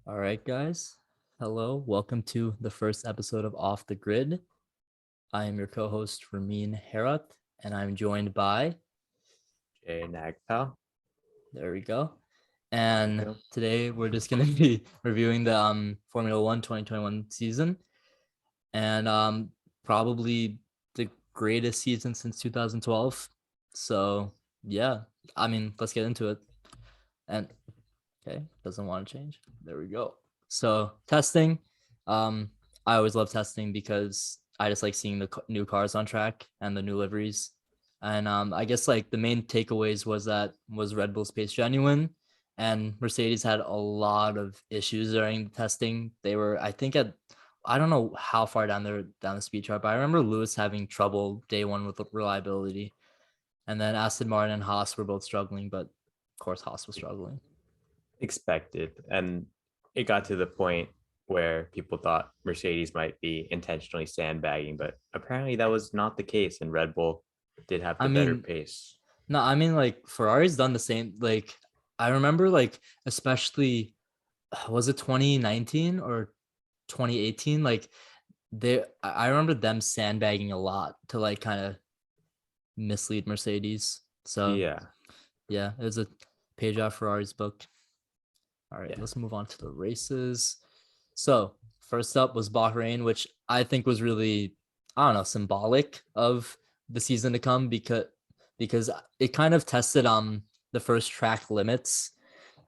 All right, guys. Hello. Welcome to the first episode of Off the Grid. I am your co-host Ramin Herat, and I'm joined by Jay Nagpal. there we go. There we And go. today we're just gonna be reviewing the Formula One 2021 season and probably the greatest season since 2012. So yeah, let's get into it. And okay, doesn't want to change. There we go. So testing, um, I always love testing because I just like seeing the new cars on track and the new liveries. And I guess like the main takeaways was Red Bull's pace genuine, and Mercedes had a lot of issues during the testing. They were, I think, at I don't know how far down the speed chart, but I remember Lewis having trouble day one with reliability, and then Aston Martin and Haas were both struggling, but of course Haas was struggling. Expected. And it got to the point where people thought Mercedes might be intentionally sandbagging, but apparently that was not the case. And Red Bull did have I the better mean, pace. No, I mean like Ferrari's done the same. Like I remember like especially was it 2019 or 2018? Like I remember them sandbagging a lot to like kind of mislead Mercedes. So Yeah. yeah, it was a page out of Ferrari's book. All right, Yeah. let's move on to the races. So first up was Bahrain, which I think was really, I don't know, symbolic of the season to come because it kind of tested the first track limits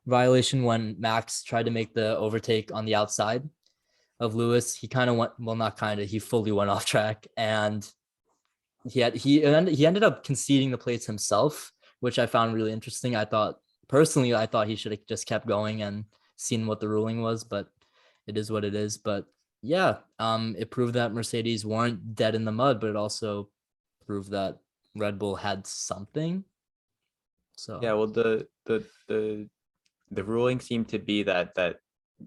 violation when Max tried to make the overtake on the outside of Lewis. He kind of went, well, not kind of, he fully went off track, and he ended up conceding the plates himself, which I found really interesting. I thought he should have just kept going and seen what the ruling was, but it is what it is. But yeah, it proved that Mercedes weren't dead in the mud, but it also proved that Red Bull had something. Yeah. So Well, the ruling seemed to be that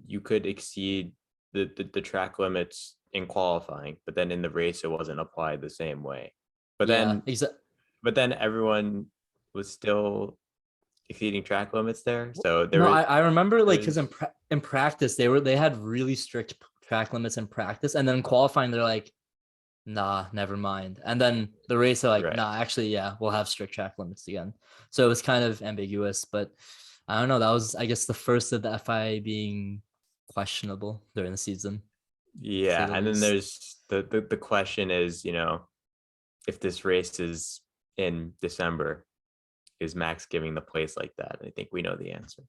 you could exceed the track limits in qualifying, but then in the race it wasn't applied the same way. But yeah, then but then everyone was still exceeding track limits there. So no, I remember there like because was in practice they had really strict track limits in practice, and then in qualifying they're like, nah, never mind. And then the race are like, right. nah, actually, yeah, we'll have strict track limits again. So it was kind of ambiguous, but I don't know. That was, I guess, the first of the FIA being questionable during the season, to say Yeah, the and then least. there's the question is, if this race is in December, is Max giving the place like that? I think we know the answer.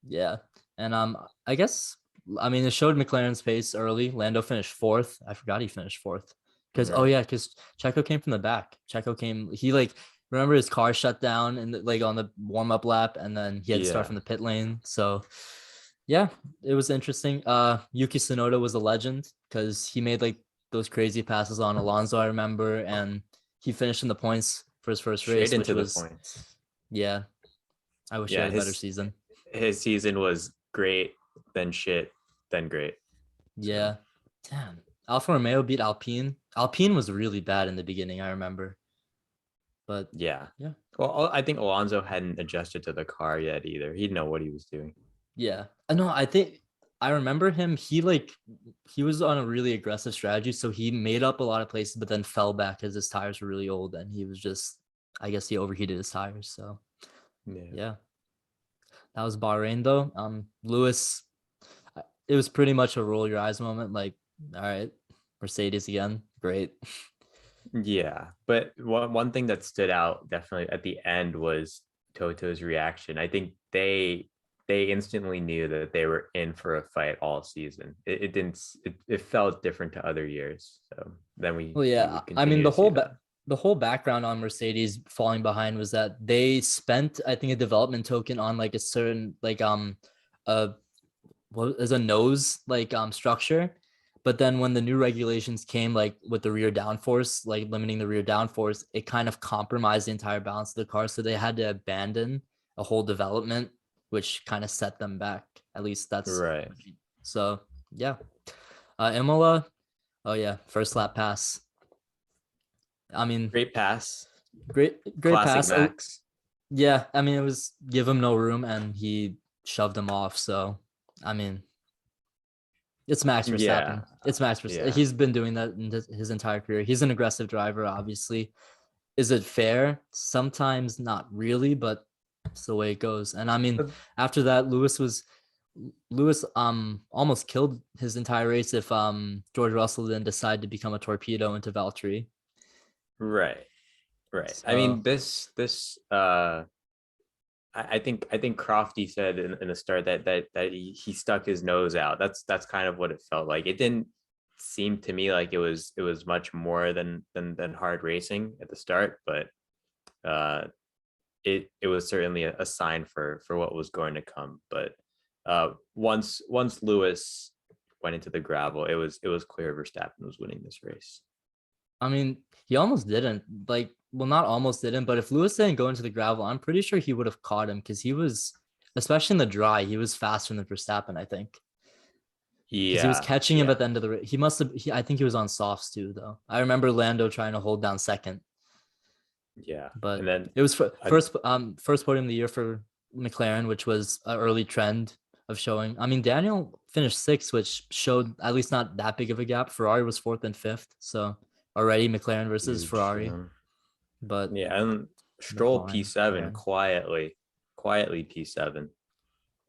Yeah. And I guess it showed McLaren's pace early. Lando finished fourth. I forgot he finished fourth. Because Right. because Checo came from the back. Checo came, he like remember his car shut down and like on the warm-up lap, and then he had to start Yeah. from the pit lane. So yeah, it was interesting. Yuki Sonoda was a legend because he made like those crazy passes on Alonso, I remember, and he finished in the points for his first Straight race, which into the was points. yeah, I wish he Yeah, had a better season. his season was great, then shit, then great. So Yeah. Damn. Alfa Romeo beat Alpine. Alpine was really bad in the beginning, I remember. But yeah. yeah. Well, I think Alonso hadn't adjusted to the car yet either. He didn't know what he was doing. Yeah. No, I think I remember him. He was on a really aggressive strategy. So he made up a lot of places, but then fell back because his tires were really old and he was just I guess he overheated his tires. So Yeah. yeah. That was Bahrain though. Lewis, it was pretty much a roll your eyes moment. Like, all right, Mercedes again. Great. Yeah, but one thing that stood out definitely at the end was Toto's reaction. I think they instantly knew that they were in for a fight all season. It didn't it felt different to other years. So then Well, we yeah. would continue to see that. The whole background on Mercedes falling behind was that they spent, I think, a development token on like a certain uh what is a nose structure. But then when the new regulations came, like with the rear downforce, like limiting the rear downforce, it kind of compromised the entire balance of the car. So they had to abandon a whole development, which kind of set them back. At least that's Right. so yeah. Imola, oh yeah, first lap pass. I mean, Great pass. great Classic pass. Max. Yeah, it was give him no room and he shoved him off. So, I mean, It's Max Yeah, Verstappen. It's Max Verstappen. yeah. He's been doing that in his entire career. He's an aggressive driver, obviously. Is it fair? Sometimes not really, but it's the way it goes. And I mean, after that, Lewis almost killed his entire race if George Russell didn't decide to become a torpedo into Valtteri. Right, right. I So mean, I think Crofty said in the start that he stuck his nose out. That's kind of what it felt like. It didn't seem to me like it was much more than hard racing at the start, but it was certainly a sign for what was going to come. But once Lewis went into the gravel, it was clear Verstappen was winning this race. I mean, he almost didn't. Like, well, not almost didn't, but if Lewis didn't go into the gravel, I'm pretty sure he would have caught him because he was, especially in the dry, he was faster than Verstappen, I think. Because he was Yeah, catching him yeah, at the end of the race. He must have. I think he was on softs too, though. I remember Lando trying to hold down second, yeah. but And then it was I, first podium of the year for McLaren, which was an early trend of showing. I mean, Daniel finished sixth, which showed at least not that big of a gap. Ferrari was fourth and fifth, so already McLaren versus huge. Ferrari. But Yeah, and the Stroll boring P7 McLaren. quietly P7,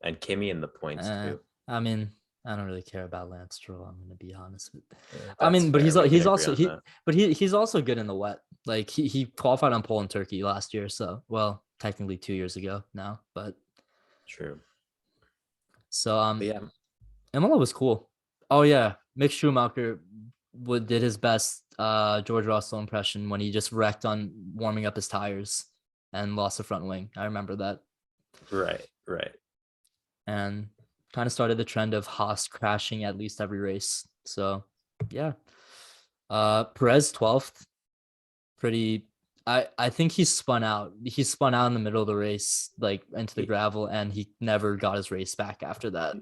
and Kimmy in the points too. I mean, I don't really care about Lance Stroll. I'm gonna be honest with. I That's mean, but fair. We can he's agree also on that. he's also good in the wet. Like he qualified on pole in Turkey last year, so well, technically 2 years ago now, but True. so But yeah, Imola was cool. Oh yeah, Mick Schumacher did his best George Russell impression when he just wrecked on warming up his tires and lost the front wing. I remember that. right, right. And kind of started the trend of Haas crashing at least every race. So yeah. Perez 12th. Pretty I think he spun out. He spun out in the middle of the race, like into the He gravel, and he never got his race back after that.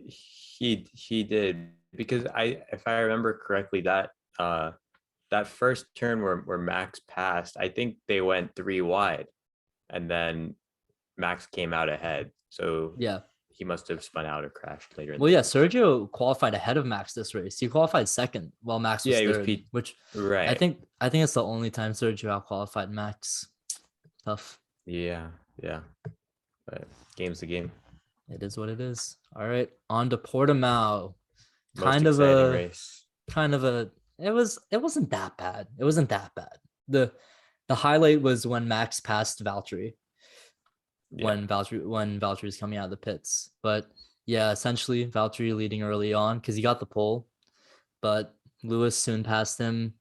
he did because if I remember correctly, that first turn where Max passed, I think they went three wide, and then Max came out ahead. So Yeah. he must have spun out or crashed later in Well, the yeah, race. Sergio qualified ahead of Max this race. He qualified second while Max Yeah, was he was third, P. which Right. I think it's the only time Sergio out qualified Max. Tough. Yeah, yeah. But game's the game. It is what it is. All right, on to Portimao. Most Kind of exciting a race. kind of a it wasn't that bad. It wasn't that bad. The highlight was when Max passed Valtteri Yeah. when Valtteri was coming out of the pits. But yeah, essentially Valtteri leading early on because he got the pole, but Lewis soon passed him.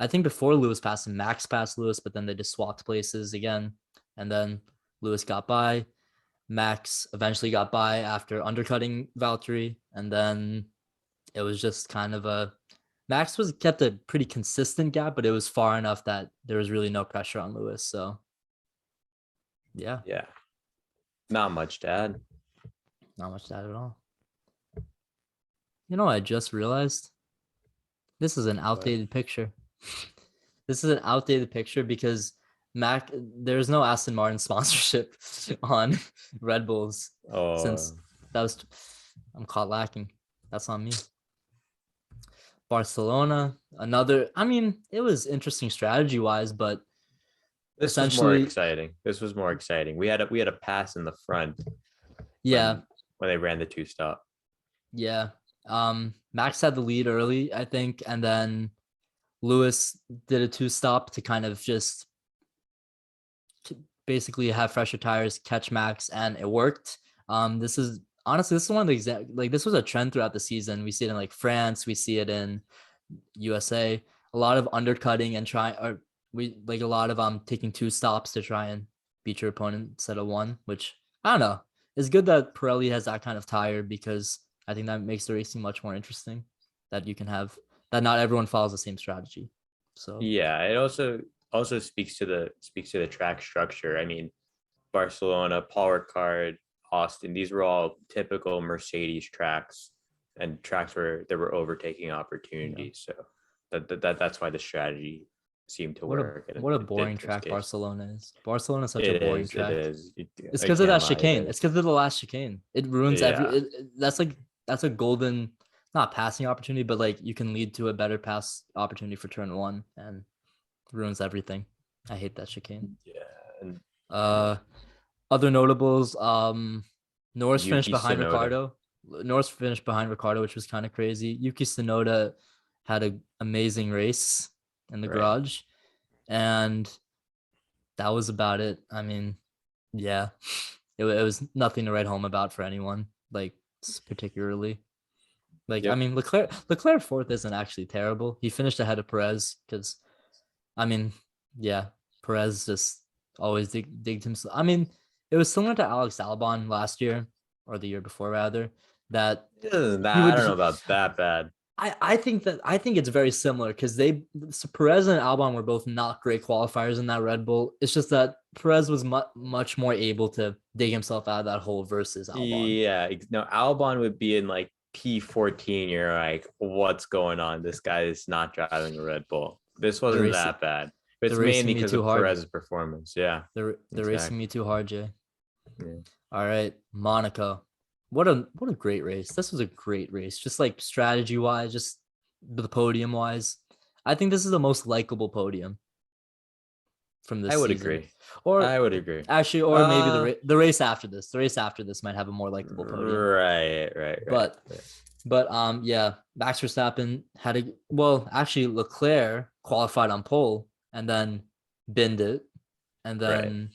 I think before Lewis passed him, Max passed Lewis, but then they just swapped places again. And then Lewis got by. Max eventually got by after undercutting Valtteri. And then it was just kind of a Max was kept a pretty consistent gap, but it was far enough that there was really no pressure on Lewis. So yeah, Yeah. Not much to add. not much to add at all. You know, I just realized this is an outdated picture. This is an outdated picture because there's no Aston Martin sponsorship on Red Bulls Oh, since that was I'm caught lacking. That's on me. Barcelona, another. I mean, it was interesting strategy wise, but this was more essentially, exciting. This was more exciting. We had a pass in the front yeah, when they ran the two stop. yeah. Max had the lead early, I think, and then Lewis did a two stop to kind of just basically have fresher tires, catch Max, and it worked. This is honestly this is one of the like this was a trend throughout the season. We see it in like France, we see it in USA. A lot of undercutting and we like a lot of taking two stops to try and beat your opponent instead of one, which I don't know. It's good that Pirelli has that kind of tire because I think that makes the racing much more interesting. That you can have that not everyone follows the same strategy. So Yeah, it also speaks to the track structure. I mean, Barcelona, Paul Ricard, Austin, these were all typical Mercedes tracks and tracks where there were overtaking opportunities. So that's why the strategy seemed to work, and what a it did boring in this track case. Barcelona is. Barcelona is such a It boring is. It track. is. It's because of that Again, it chicane. is. It's because of the last chicane. It ruins Yeah. that's a golden not passing opportunity, but like you can lead to a better pass opportunity for turn one and ruins everything. I hate that chicane. Yeah, and Uh, other notables, Norris finished Yuki behind Sonoda, Ricardo. Norris finished behind Ricardo, which was kind of crazy. Yuki Sonoda had an amazing race in the right? garage, and that was about it. I mean, yeah, it was nothing to write home about for anyone, like particularly. Like, I Yep. mean, Leclerc fourth isn't actually terrible. He finished ahead of Perez because, I mean, yeah, Perez just always digged himself. I mean, it was similar to Alex Albon last year or the year before rather. That he I would don't know about that bad. I think it's very similar because Perez and Albon were both not great qualifiers in that Red Bull. It's just that Perez was much more able to dig himself out of that hole versus Albon. Yeah, no, Albon would be in like P14. You're like, what's going on? This guy is not driving a Red Bull. This They're wasn't racing, that bad. But they're it's mainly racing me because too of hard. Perez's performance. Yeah, They're racing exactly. me too hard, Jay. Yeah. All right, Monaco. What a great race. This was a great race. Just like strategy wise, just the podium wise. I think this is the most likable podium from I this would season. agree. Or I would agree. actually, or maybe the race after this. The race after this might have a more likable podium. Right. But yeah, Max Verstappen had a actually Leclerc qualified on pole and then binned it and Right. then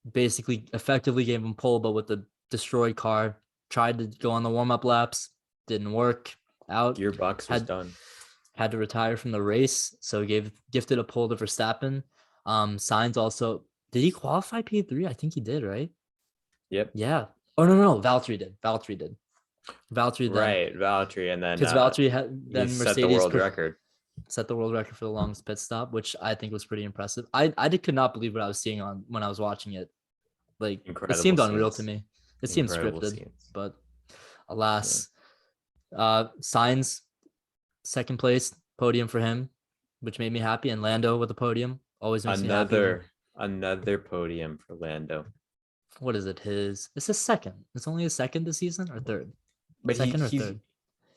basically effectively gave him pole, but with the destroyed car, tried to go on the warm-up laps, didn't work out. Gearbox was done. Had to retire from the race, so gifted a pole to Verstappen. Sainz also did he qualify P3? I think he did, right? Yep. Yeah. Oh no, Valtteri did. Valtteri then Right, Valtteri, and then because Valtteri had he then set the Mercedes world record. set the world record for the longest pit stop, which I think was pretty impressive. Could not believe what I was seeing on when I was watching it. Like it Incredible seemed unreal to scenes. me. It seemed Incredible scripted, scenes. but Yeah. alas, Sainz second place podium for him, which made me happy, and Lando with the podium always makes me happy. Another podium for Lando. What is it? It's his second. It's only his second this season or third. But Second or third.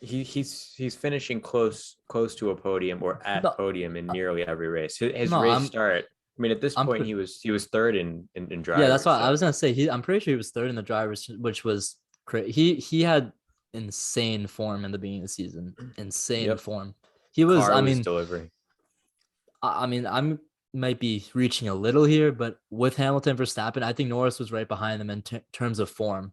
He's finishing close to a podium or at No, podium in nearly every race. His no, race start. I mean, at this I'm point, pre- he was third in yeah. That's drivers. why I So was gonna say I'm pretty sure he was third in the drivers, which was crazy. He had insane form in the beginning of the season. Insane yep, form. He was. car was delivering. I mean, I'm might be reaching a little here, but with Hamilton Verstappen, I think Norris was right behind them in terms of form.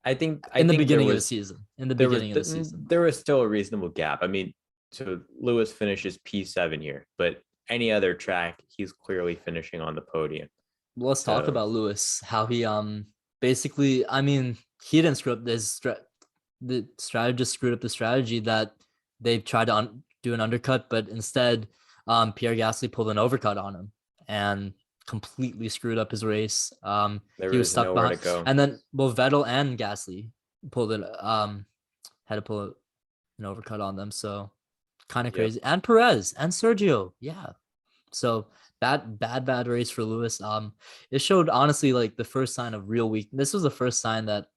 I think In the there beginning of the was season. In the beginning of the season. there was still a reasonable gap. I mean, so Lewis finishes P7 here, but any other track, he's clearly finishing on the podium. Let's talk So about Lewis. How he basically, I mean, he didn't screw up the strategist screwed up the strategy that they tried to do an undercut, but instead, Pierre Gasly pulled an overcut on him and completely screwed up his race. there He was was stuck nowhere behind, to go. and then Vettel and Gasly pulled it, had to pull an overcut on them. So kind of Yep. crazy. And Perez and Sergio, yeah. So bad race for Lewis. It showed honestly like the first sign of real weak. This was the first sign that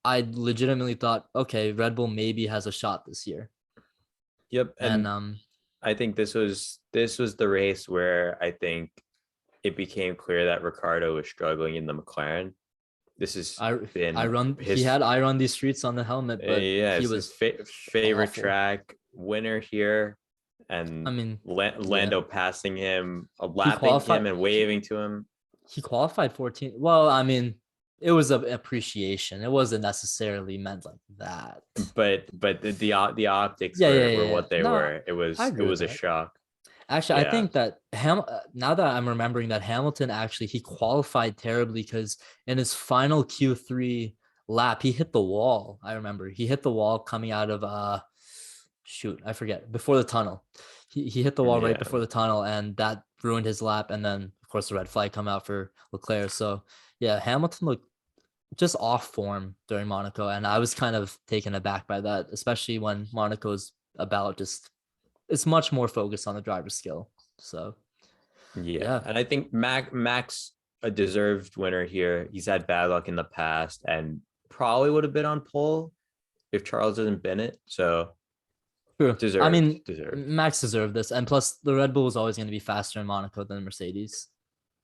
I legitimately thought, okay, Red Bull maybe has a shot this year. Yep. And I think this was the race where I think it became clear that Ricardo was struggling in the McLaren. This has been he had I run these streets on the helmet, but he was his favorite awful. track winner here. And I mean, Lando passing him, lapping him and waving to him. He qualified 14. Well, I mean, it was an appreciation. It wasn't necessarily meant like that. But the optics were what they were. It was a shock. Actually, I think that now that I'm remembering that Hamilton actually he qualified terribly because in his final Q3 lap he hit the wall. I remember he hit the wall coming out of I forget, before the tunnel. He hit the wall right before the tunnel, and that ruined his lap. And then of course the red flag come out for Leclerc. So yeah, Hamilton looked just off form during Monaco, and I was kind of taken aback by that, especially when Monaco's about just it's much more focused on the driver's skill. So yeah. And I think Max a deserved winner here. He's had bad luck in the past and probably would have been on pole if Charles doesn't bin it. So True. I mean, deserved. Max deserved this, and plus the Red Bull was always going to be faster in Monaco than Mercedes.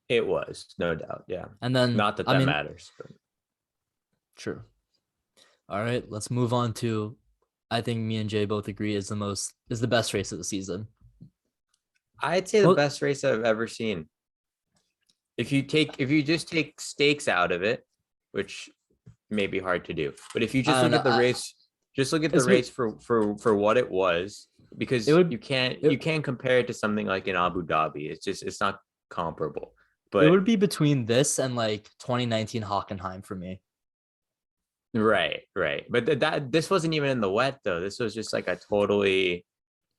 It was, no doubt. Yeah. And then, Not that I that mean, matters. But true. All right, let's move on to. I think me and Jay both agree is the best race of the season. I'd say the Well, best race I've ever seen. If you just take stakes out of it, which may be hard to do, but if you just I don't look know. at the race, just look at the It's race for what it was, because it would you it, can't compare it to something like in Abu Dhabi. It's not comparable. it But would be between this and like 2019 Hockenheim for me. right. But that this wasn't even in the wet though. This was just like a totally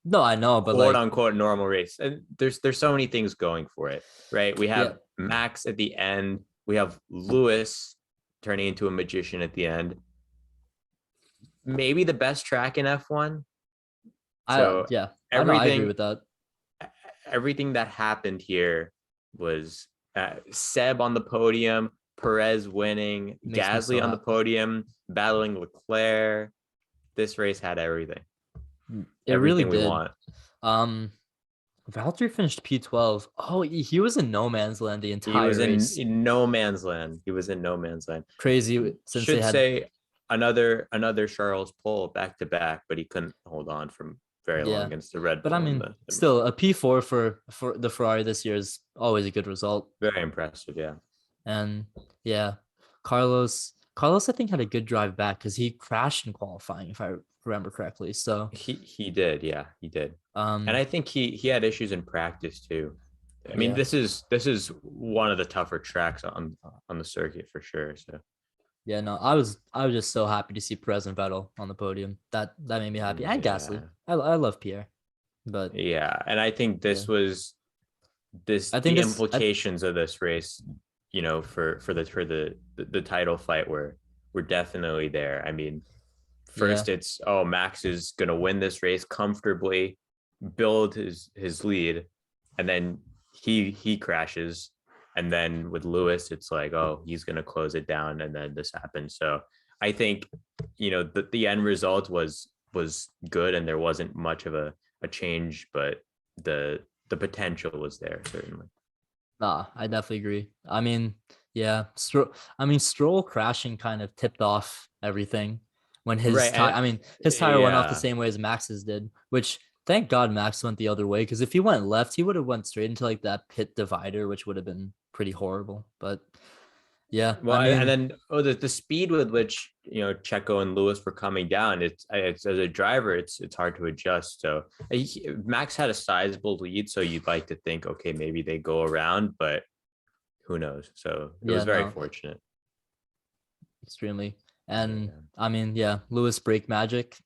No, I know, but quote like, unquote normal race. And there's so many things going for it, right? We yeah, have Max at the end. We have Lewis turning into a magician at the end. Maybe the best track in F1. So I know, I agree everything with that. everything that happened here was Seb on the podium, Perez winning, Makes me so Gasly on the happy. podium, battling Leclerc. This race had everything. It really Everything we did. want. Valtteri finished P12. Oh, he was in no man's land the He entire was race. in no man's land. He was in no man's land. Crazy since they Should had say another Charles pole back to back, but he couldn't hold on from very long yeah. against the Red But I Bull and mean, the still a P4 for the Ferrari this year is always a good result. very impressive. Yeah. And yeah, Carlos I think had a good drive back because he crashed in qualifying if I remember correctly. So He did. Yeah, he did. And um I think he had issues in practice too. I mean, yeah. this is one of the tougher tracks on the circuit for sure. So Yeah, no, I was just so happy to see Perez and Vettel on the podium. That made me happy. And Gasly. yeah, I love Pierre. But yeah. And I think yeah. this was this I think the this I, implications of this race, for the title fight were definitely there. I mean, yeah. first it's Max is gonna win this race comfortably, build his lead, and then he crashes, and then with Lewis it's like he's gonna close it down, and then this happens. So I think the end result was good, and there wasn't much of a change, but the potential was there certainly. Nah, I definitely agree. I mean, yeah, Stroll crashing kind of tipped off everything when his Right. tire. And I mean, his tire went off the yeah. same way as Max's did, which thank God Max went the other way because if he went left, he would have went straight into like that pit divider, which would have been pretty horrible. But yeah, Well, I and mean, then the speed with which Checo and Lewis were coming down, it's as a driver, it's hard to adjust. So Max had a sizable lead, so you'd like to think, okay, maybe they go around, but who knows? So it yeah, was very no, fortunate. extremely. And Yeah. I mean, yeah, Lewis brake magic.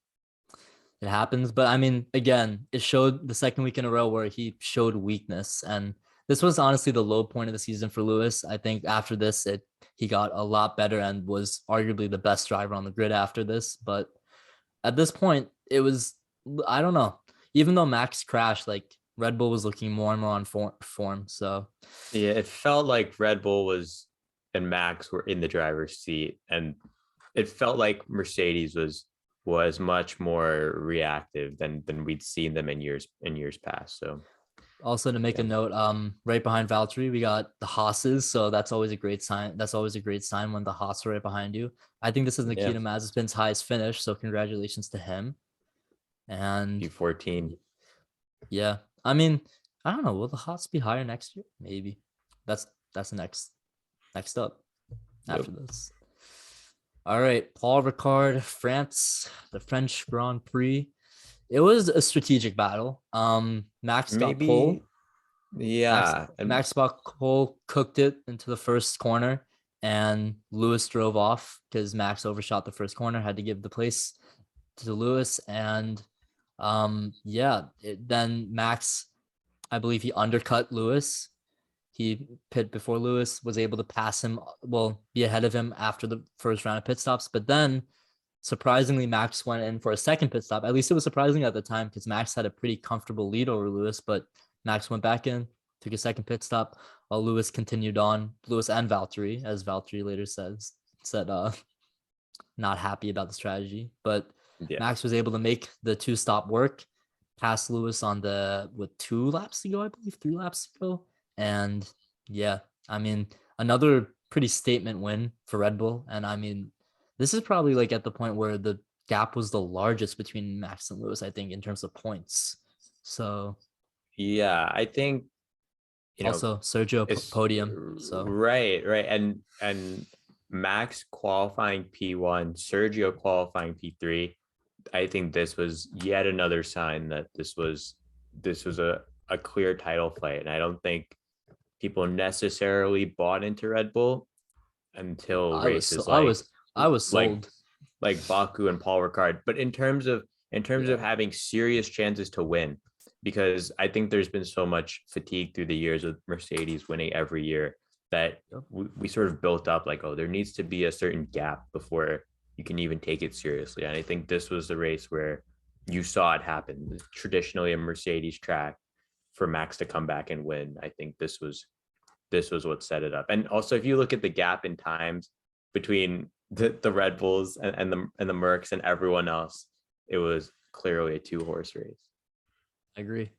It happens. But I mean, again, it showed the second week in a row where he showed weakness. And this was honestly the low point of the season for Lewis. I think after this, he got a lot better and was arguably the best driver on the grid after this. But at this point, it was, I don't know. Even though Max crashed, like Red Bull was looking more and more on form. So Yeah, it felt like Red Bull and Max were in the driver's seat, and it felt like Mercedes was much more reactive than we'd seen them in years past. So also to make a yeah, note, right behind Valtteri, we got the Haas's. So that's always a great sign. That's always a great sign when the Haas are right behind you. I think this is yeah, Nikita Mazepin's highest finish. So congratulations to him. And P14. yeah, I mean, I don't know. Will the Haas be higher next year? Maybe. That's the next up Yep. after this. All right, Paul Ricard, France, the French Grand Prix. It was a strategic battle. Max got Maybe, pole. Max yeah, and Max got pole, cooked it into the first corner, and Lewis drove off because Max overshot the first corner. Had to give the place to Lewis, and then Max, I believe he undercut Lewis. He pit before Lewis, was able to pass him, be ahead of him after the first round of pit stops. But then, surprisingly, Max went in for a second pit stop. At least it was surprising at the time because Max had a pretty comfortable lead over Lewis. But Max went back in, took a second pit stop, while Lewis continued on. Lewis and Valtteri, as Valtteri later said, not happy about the strategy. But Yeah. Max was able to make the 2-stop work, pass Lewis on the with 2 laps to go, I believe, 3 laps to go. And yeah, I mean, another pretty statement win for Red Bull. And I mean, this is probably like at the point where the gap was the largest between Max and Lewis, I think, in terms of points. So Yeah, I think, also Sergio it's podium. So right. And Max qualifying P1, Sergio qualifying P3. I think this was yet another sign that this was a clear title fight. And I don't think people necessarily bought into Red Bull until races I was like sold. Baku and Paul Ricard. But in terms of Yeah. having serious chances to win, because I think there's been so much fatigue through the years of Mercedes winning every year that we sort of built up like, oh, there needs to be a certain gap before you can even take it seriously. And I think this was the race where you saw it happen. Traditionally a Mercedes track, for Max to come back and win, I think this was what set it up. And also, if you look at the gap in times between the Red Bulls and the Mercs and everyone else, it was clearly a 2-horse race. I agree.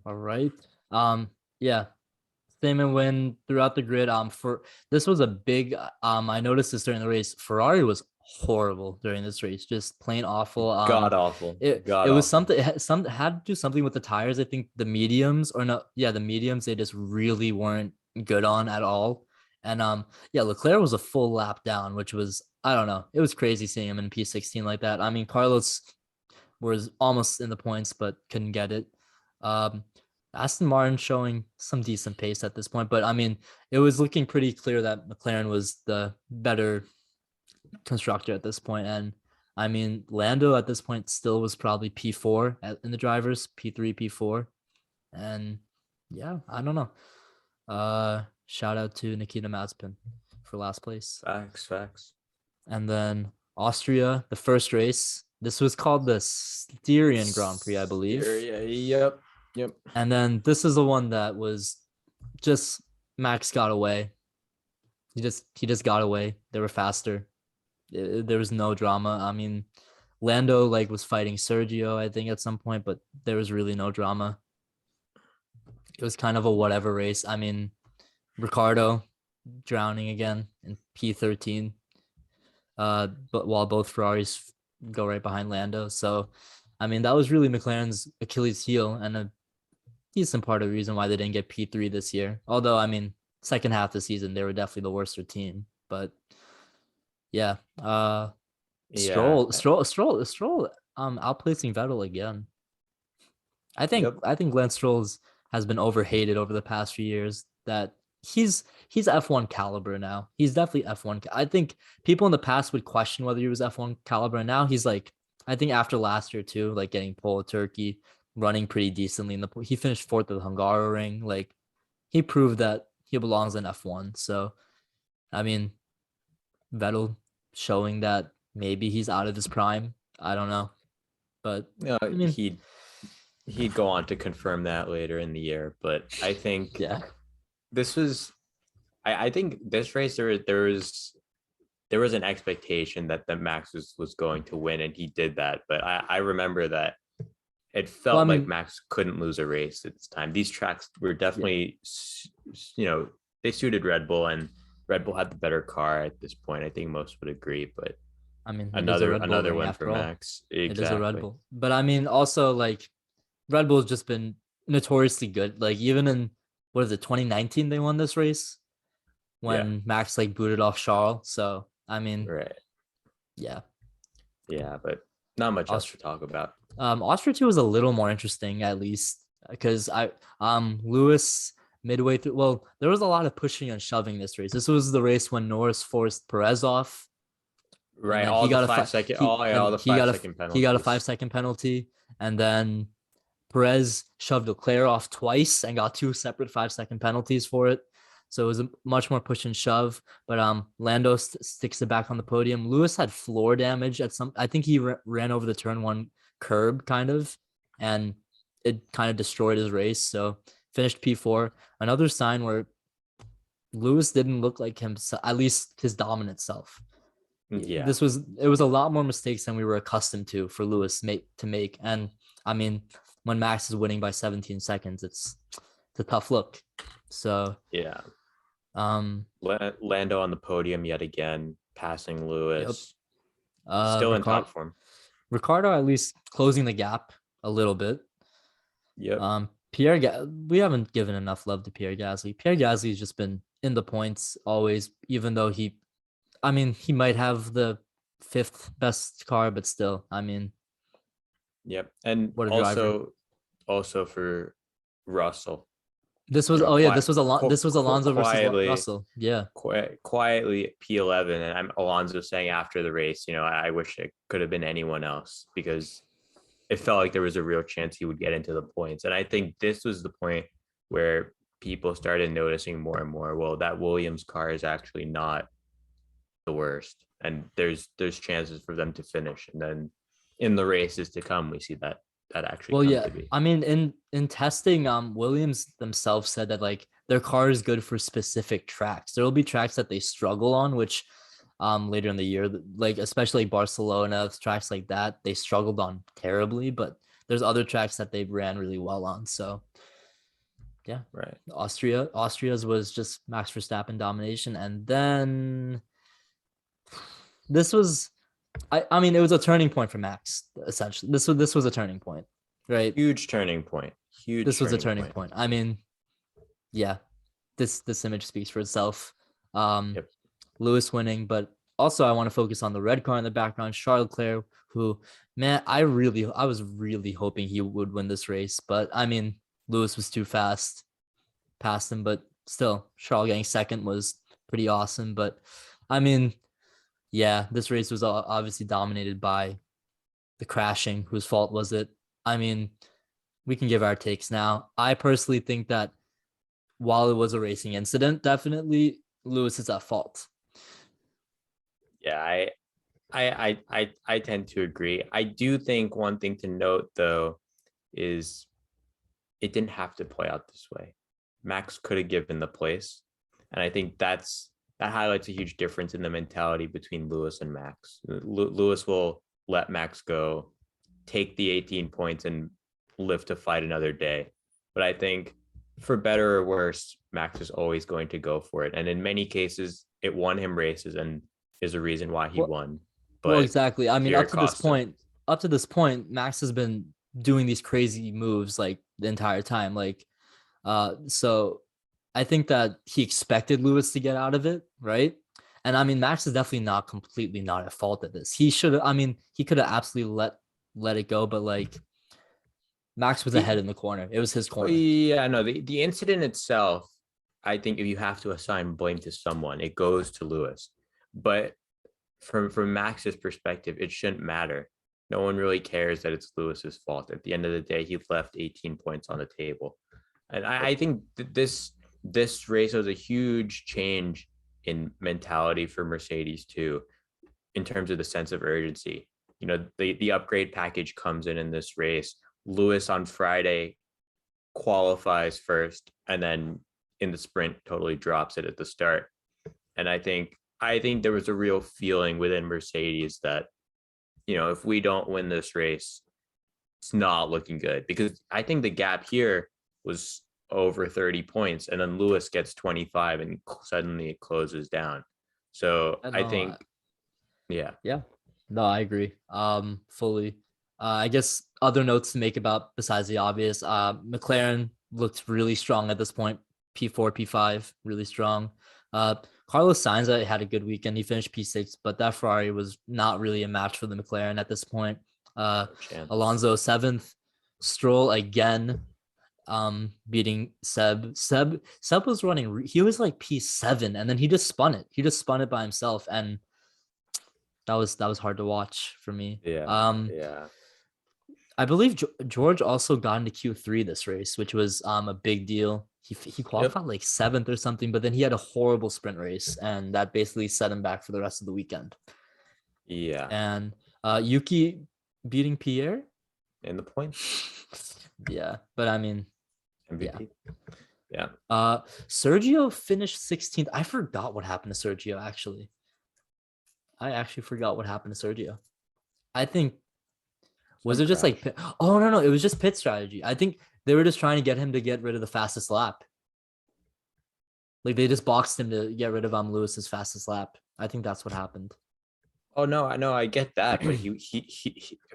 All right. Yeah. Stamen win throughout the grid. For this was a big. I noticed this during the race. Ferrari was horrible during this race, just plain awful. God awful. It God was awful. something. Some had to do something with the tires. I think the mediums or no, yeah, the mediums they just really weren't good on at all. And yeah, Leclerc was a full lap down, which was I don't know. It was crazy seeing him in P16 like that. I mean, Carlos was almost in the points but couldn't get it. Um, Aston Martin showing some decent pace at this point, but I mean, it was looking pretty clear that McLaren was the better constructor at this point. And I mean, Lando at this point still was probably P4 in the drivers, P3, P4. And yeah, I don't know. Shout out to Nikita Mazepin for last place. Facts. And then Austria, the first race. This was called the Styrian Grand Prix, I believe. Yep. And then this is the one that was just Max got away. He just got away. They were faster. There was no drama. I mean, Lando like was fighting Sergio, I think, at some point, but there was really no drama. It was kind of a whatever race. I mean, Ricardo drowning again in P13. But while both Ferraris go right behind Lando. So I mean, that was really McLaren's Achilles heel and a decent part of the reason why they didn't get P3 this year. Although, I mean, second half of the season, they were definitely the worst team. But yeah, Yeah. Stroll, outplacing Vettel again. Yep. I think Lance Stroll has been overhated over the past few years. That he's F1 caliber now. He's definitely F1. I think people in the past would question whether he was F1 caliber. And now he's like, I think after last year too, like getting pole of Turkey, running pretty decently in the. He finished fourth at the Hungaroring. Like he proved that he belongs in F1. So I mean, Vettel showing that maybe he's out of his prime. I don't know, but I mean, He'd go on to confirm that later in the year, but I think yeah, this was. I think this race there was an expectation that the Max was going to win, and he did that. But I remember that it well, I felt like mean, Max couldn't lose a race at this time. These tracks were definitely, they suited Red Bull, and Red Bull had the better car at this point. I think most would agree, but I mean, it is a Red Bull another ring win for after all. Max. It is a Red Exactly. Bull, but I mean, also like Red Bull's just been notoriously good. Like even in what is it, 2019, they won this race Yeah. when Max like booted off Charles. So I mean, Right. yeah, Yeah, but not much else to Austria, talk about. Austria 2 was a little more interesting at least because Lewis midway through. Well, there was a lot of pushing and shoving this race. This was the race when Norris forced Perez off, and Right. then All the 5 second. All the 5 second he got a five penalties. second penalty, and then Perez shoved Leclerc off twice and got 2 separate 5 second penalties for it. So it was a much more push and shove. But Lando sticks it back on the podium. Lewis had floor damage at some. I think he ran over the turn one curb kind of, and it kind of destroyed his race. So finished P4. Another sign where Lewis didn't look like himself, at least his dominant self. Yeah. it was a lot more mistakes than we were accustomed to for Lewis to make. And I mean, when Max is winning by 17 seconds, it's a tough look. So Yeah. um Lando on the podium yet again, passing yep. Lewis. Still in top form. Ricardo at least closing the gap a little bit. Yep. We haven't given enough love to Pierre Gasly. Pierre Gasly has just been in the points always, even though he might have the fifth best car, but still, I mean, Yep. And what a driver. also for Russell. This was this was Alonso versus Russell. Yeah. Quietly P11, and I'm Alonso saying after the race, I wish it could have been anyone else because it felt like there was a real chance he would get into the points. And I think this was the point where people started noticing more and more, well, that Williams car is actually not the worst, and there's chances for them to finish. And then in the races to come, we see that actually Well, come yeah. to be. I mean, in testing, Williams themselves said that like their car is good for specific tracks. There will be tracks that they struggle on, which later in the year, like especially Barcelona, tracks like that, they struggled on terribly, but there's other tracks that they ran really well on. So yeah. Right. Austria's was just Max Verstappen domination. And then this was I mean, it was a turning point for Max, essentially. This was a turning point, right? Huge turning point. This was a turning point. I mean, yeah, this image speaks for itself. Yep. Lewis winning, but also I want to focus on the red car in the background, Charles Leclerc, who, man, I was really hoping he would win this race, but I mean, Lewis was too fast, past him, but still, Charles getting second was pretty awesome. But I mean, yeah, this race was obviously dominated by the crashing. Whose fault was it? I mean, we can give our takes now. I personally think that while it was a racing incident, definitely Lewis is at fault. Yeah, I tend to agree. I do think one thing to note though is it didn't have to play out this way. Max could have given the place, and I think that highlights a huge difference in the mentality between Lewis and Max. Lewis will let Max go, take the 18 points, and live to fight another day. But I think for better or worse, Max is always going to go for it. And in many cases, it won him races and is a reason why he won. But well, exactly. I mean, up to this point, Max has been doing these crazy moves like the entire time. Like, so I think that he expected Lewis to get out of it, right? And I mean, Max is definitely not completely not at fault at this. He should have. I mean, he could have absolutely let it go, but like Max was ahead in the corner. It was his corner. Yeah, no, the incident itself, I think if you have to assign blame to someone, it goes to Lewis. But from Max's perspective, it shouldn't matter. No one really cares that it's Lewis's fault. At the end of the day, he left 18 points on the table. And I think this race was a huge change in mentality for Mercedes too, in terms of the sense of urgency. The upgrade package comes in this race. Lewis on Friday qualifies first, and then in the sprint totally drops it at the start. And I think there was a real feeling within Mercedes that, if we don't win this race, it's not looking good, because I think the gap here was over 30 points, and then Lewis gets 25 and suddenly it closes down. So I think, yeah. No, I agree. Fully. I guess other notes to make about besides the obvious, McLaren looked really strong at this point. P4, P5, really strong. Carlos Sainz had a good weekend. He finished P6, but that Ferrari was not really a match for the McLaren at this point. Alonso 7th, Stroll again, beating Seb. Seb was running. He was like P7, and then he just spun it. He just spun it by himself, and that was hard to watch for me. Yeah. I believe George also got into Q3 this race, which was a big deal. He qualified like 7th or something, but then he had a horrible sprint race, and that basically set him back for the rest of the weekend. Yeah. And Yuki beating Pierre in the points. Yeah, but I mean, MVP. Yeah. Sergio finished 16th. I forgot what happened to Sergio actually. I actually forgot what happened to Sergio. I think was Some it just crash. like oh no, it was just pit strategy. I think they were just trying to get him to get rid of the fastest lap. Like they just boxed him to get rid of Lewis's fastest lap. I think that's what happened. Oh no, I know, I get that, but he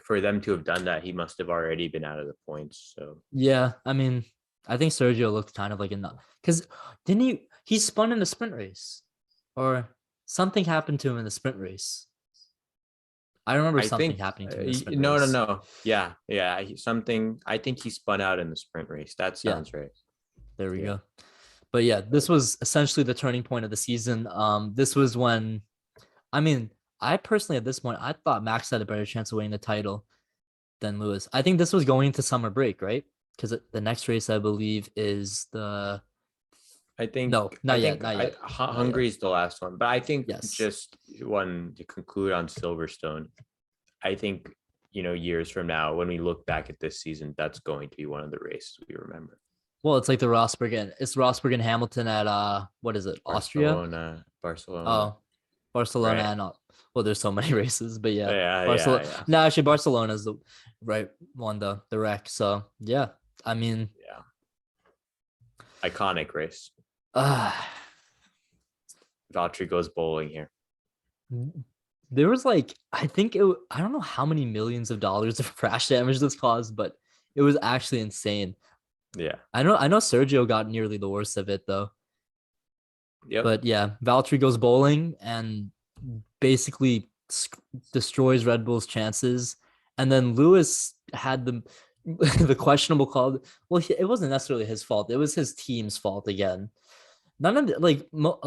for them to have done that, he must have already been out of the points. So Yeah, I mean, I think Sergio looked kind of like a nut because didn't he spun in the sprint race or something happened to him in the sprint race. I remember I something think happening to him in the sprint no, no, race. no. Yeah, yeah. Something. I think he spun out in the sprint race. That Yeah, sounds right. there we Yeah. go. But yeah, this But was essentially the turning point of the season. This was when, I mean, I personally at this point I thought Max had a better chance of winning the title than Lewis. I think this was going into summer break, right? Because the next race I believe is the I think no, I not yet, think not yet, not yet. Hungary is the last one. But I think Yes. just one to conclude on Silverstone. I think years from now, when we look back at this season, that's going to be one of the races we remember. Well, it's like the Rosberg and Hamilton at what is it? Austria? Barcelona. Oh, Barcelona Right. and well, there's so many races, but yeah, Yeah, yeah, Barcelona. yeah, No, actually, Barcelona is the right one, the wreck. So yeah, I mean, yeah. Iconic race. uh, Valtteri goes bowling here. there was like I don't know how many millions of dollars of crash damage this caused, but it was actually insane. Yeah. I know Sergio got nearly the worst of it though. Yep. But yeah, Valtteri goes bowling and basically destroys Red Bull's chances. And then Lewis had the questionable call. Well, it wasn't necessarily his fault. It was his team's fault again. None of a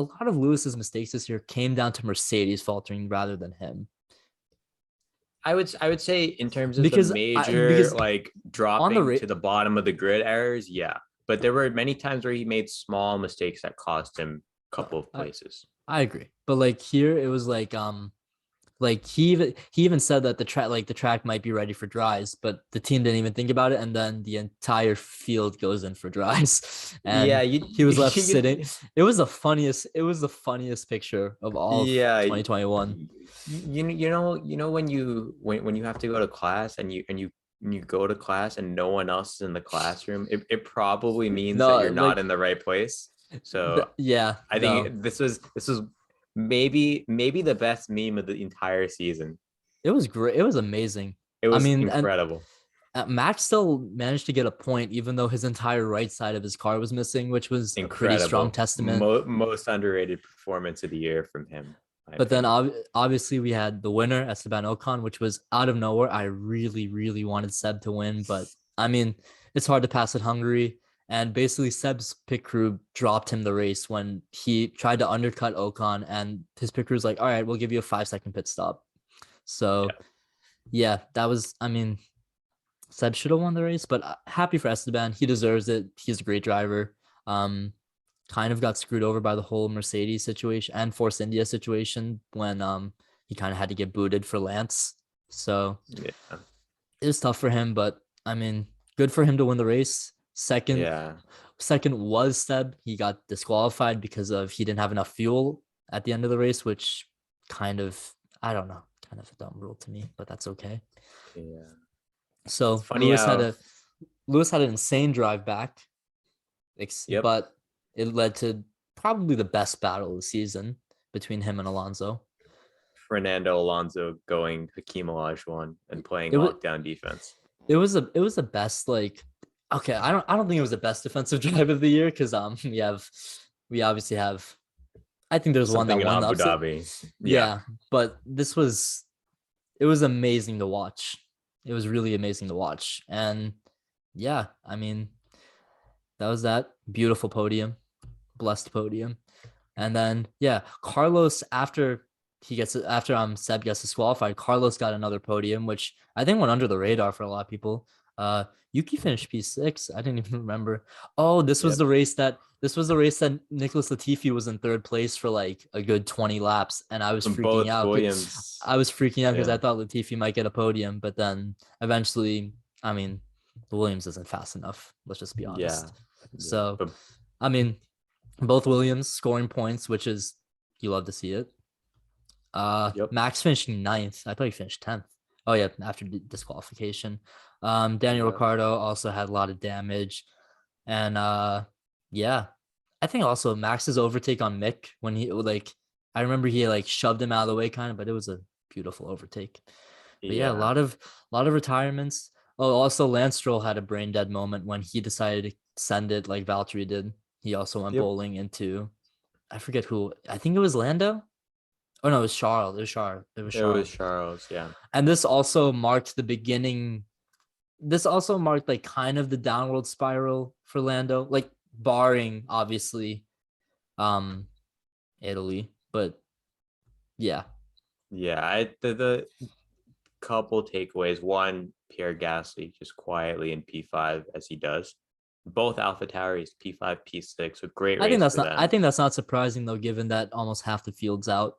lot of Lewis's mistakes this year came down to Mercedes faltering rather than him. I would say in terms of the Because major like on the dropping rate, to the bottom of the grid errors, yeah. But there were many times where he made small mistakes that cost him a no, couple of places. I agree. But like here, it was like he even said that the track might be ready for dries, but the team didn't even think about it, and then the entire field goes in for dries, Yeah, and he was left sitting. you It was the funniest picture of all of yeah, 2021. when you have to go to class and you go to class and no one else is in the classroom, it probably means that No, you're not like in the right place. So yeah, I no, think this was maybe the best meme of the entire season. it was great. It was amazing. It I was mean, and incredible. Max still managed to get a point, even though his entire right side of his car was missing, which was a pretty strong Incredible. testament. Most underrated performance of the year from him, my But then opinion. obviously we had the winner, Esteban Ocon, which was out of nowhere. I really, really wanted Seb to win, but I mean, it's hard to pass at Hungary. And basically, Seb's pit crew dropped him the race when he tried to undercut Ocon, and his pit crew's like, "All right, we'll give you a 5 second pit stop." So Yeah. yeah, that was. I mean, Seb should have won the race, but happy for Esteban. He deserves it. He's a great driver. Um, kind of got screwed over by the whole Mercedes situation and Force India situation when he kind of had to get booted for Lance. So Yeah. it was tough for him, but I mean, good for him to win the race. Yeah. Second was Seb. He got disqualified because of he didn't have enough fuel at the end of the race, which kind of I don't know, kind of a dumb rule to me, but that's okay. Yeah. It's So funny how Lewis had an insane drive back, yep. but it led to probably the best battle of the season between him and Alonso. Fernando Alonso going Hakeem Olajuwon and playing It was lockdown defense. it was the best like okay, I don't think it was the best defensive drive of the year because we obviously have I think there's one Something that in won the Abu upset. Dhabi. Yeah. Yeah, but it was amazing to watch. It was really amazing to watch. And yeah, I mean, that was that beautiful podium, blessed podium. And then yeah, Carlos after Seb gets disqualified, Carlos got another podium, which I think went under the radar for a lot of people. Yuki finished P6. I didn't even remember. Oh, Yep. this was the race that Nicholas Latifi was in third place for like a good 20 laps, and I was freaking Both out. Williams. I was freaking out because Yeah. I thought Latifi might get a podium, but then eventually, I mean, the Williams isn't fast enough. Let's just be Yeah. honest. Yeah. So, But I mean, both Williams scoring points, which is you love to see it. Yep. Max finishing ninth. I thought he finished 10th. Oh yeah, after disqualification. Daniel Yep. Ricciardo also had a lot of damage. And yeah. I think also Max's overtake on Mick when he like I remember he like shoved him out of the way kind of, but it was a beautiful overtake. But yeah, Yeah. a lot of retirements. Oh, also Lance Stroll had a brain dead moment when he decided to send it like Valtteri did. He also went Yep. bowling into I forget who. I think it was Lando. Oh no, it was Charles. It was Charles. It was It was Charles. Charles. Yeah. And this also marked the beginning. This also marked like kind of the downward spiral for Lando, like barring obviously um Italy, but yeah. Yeah. The couple takeaways. One, Pierre Gasly just quietly in P5 as he does. Both Alpha Tauris, P5, P6, a great race for I them. think that's not surprising though, given that almost half the field's out.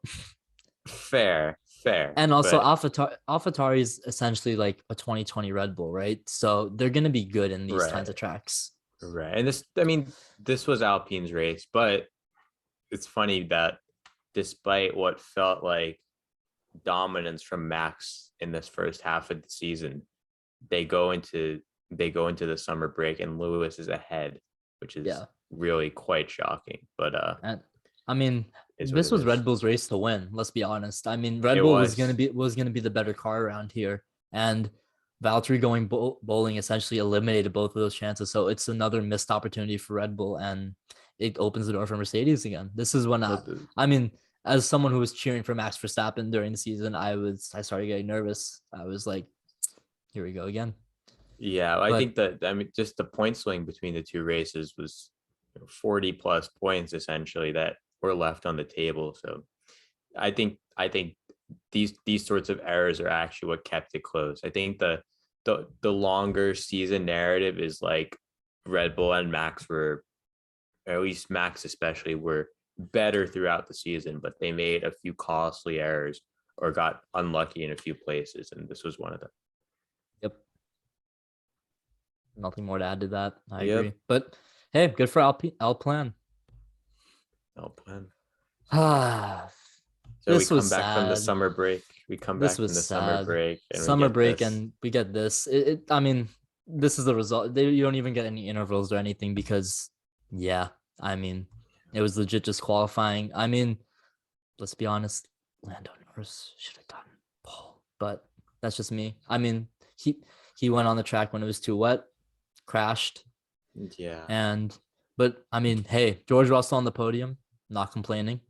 Fair, fair. And also But AlphaTauri is essentially like a 2020 Red Bull, right? So they're gonna be good in these kinds right, of tracks. right. And this, I mean, this was Alpine's race, but it's funny that despite what felt like dominance from Max in this first half of the season, they go into the summer break and Lewis is ahead, which is Yeah. really quite shocking. But And I mean, is what this it was is. Red Bull's race to win. Let's be honest. I mean, Red It Bull was. was gonna be the better car around here, and Valtteri going bowling essentially eliminated both of those chances. So it's another missed opportunity for Red Bull, and it opens the door for Mercedes again. This is when I mean, as someone who was cheering for Max Verstappen during the season, I started getting nervous. I was like, here we go again. Yeah, I But think that, I mean, just the point swing between the two races was 40 plus points essentially that were left on the table. So I think these sorts of errors are actually what kept it close. I think the longer season narrative is like Red Bull and Max were, or at least Max especially, were better throughout the season, but they made a few costly errors or got unlucky in a few places, and this was one of them. yep, nothing more to add to that. I agree. Yep. But hey, good for Alplan. I'll plan. Ah, So we this come was back from the sad. summer break. We come This back was from the summer sad. break and we Summer get break, this. and we get this. I mean, this is the result. You don't even get any intervals or anything because, yeah, I mean, it was legit just qualifying. I mean, let's be honest, Lando Norris should have gotten pole, but that's just me. I mean, he he went on the track when it was too wet, crashed, Yeah. and but I mean, hey, George Russell on the podium, not complaining,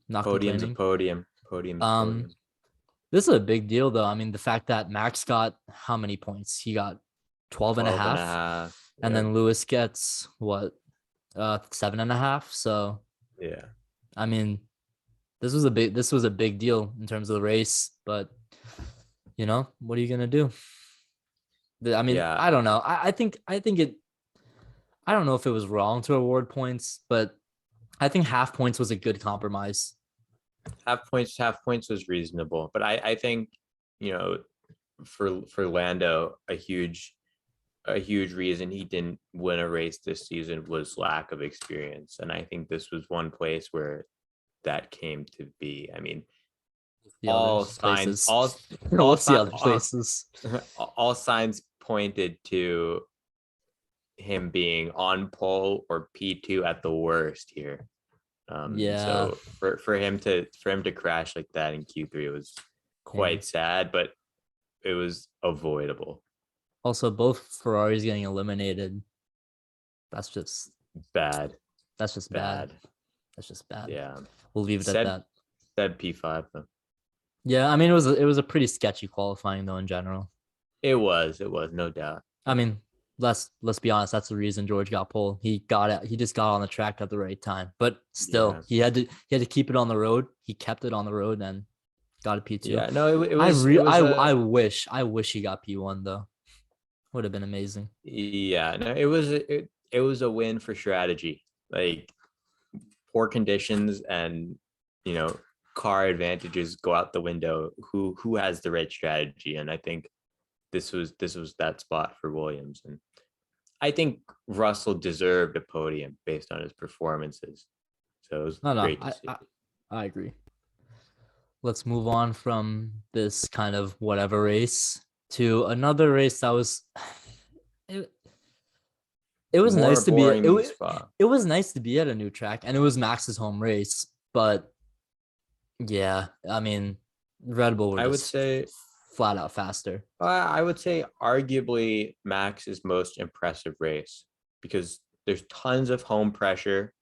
not Podium's a complaining. podium. Podium's a Um, podium. This is a big deal, though. I mean, the fact that Max got how many points? He got 12 and a 12 and a half. half. And Yep. then Lewis gets what? 7.5. So, Yeah. I mean, this was a big deal in terms of the race, but what are you gonna do? I mean, Yeah. I don't know. I think I don't know if it was wrong to award points, but I think half points was a good compromise. Half points was reasonable. But I think, you know, for Lando, a huge reason he didn't win a race this season was lack of experience. And I think this was one place where that came to be. I mean, The other all signs, places. all all What's the signs, other places? all signs pointed to him being on pole or P2 at the worst here. Yeah. So for him to crash like that in Q3 was Hey. quite sad, but it was avoidable. Also, both Ferraris getting eliminated. That's just Bad, that's just bad. bad. That's just bad. Yeah. We'll leave it at Said that. said P5 though. Yeah, I mean it was a pretty sketchy qualifying though in general. It was no doubt. I mean, let's be honest, that's the reason George got pole. He got it. He just got on the track at the right time. But still, Yeah. he had to keep it on the road. He kept it on the road and got a P2. Yeah. No, it was I wish he got P1 though. Would have been amazing. yeah, no, it was a win for strategy. Like poor conditions and you know car advantages go out the window. Who has the right strategy? And I think this was that spot for Williams. And I think Russell deserved a podium based on his performances. So it was No, great to see. I agree. let's move on from this kind of whatever race to another race that was it, it was More nice to be boring than Spa. it was nice to be at a new track, and it was Max's home race, but yeah, I mean, Red Bull were I would just say flat out faster. I would say arguably Max's most impressive race because there's tons of home pressure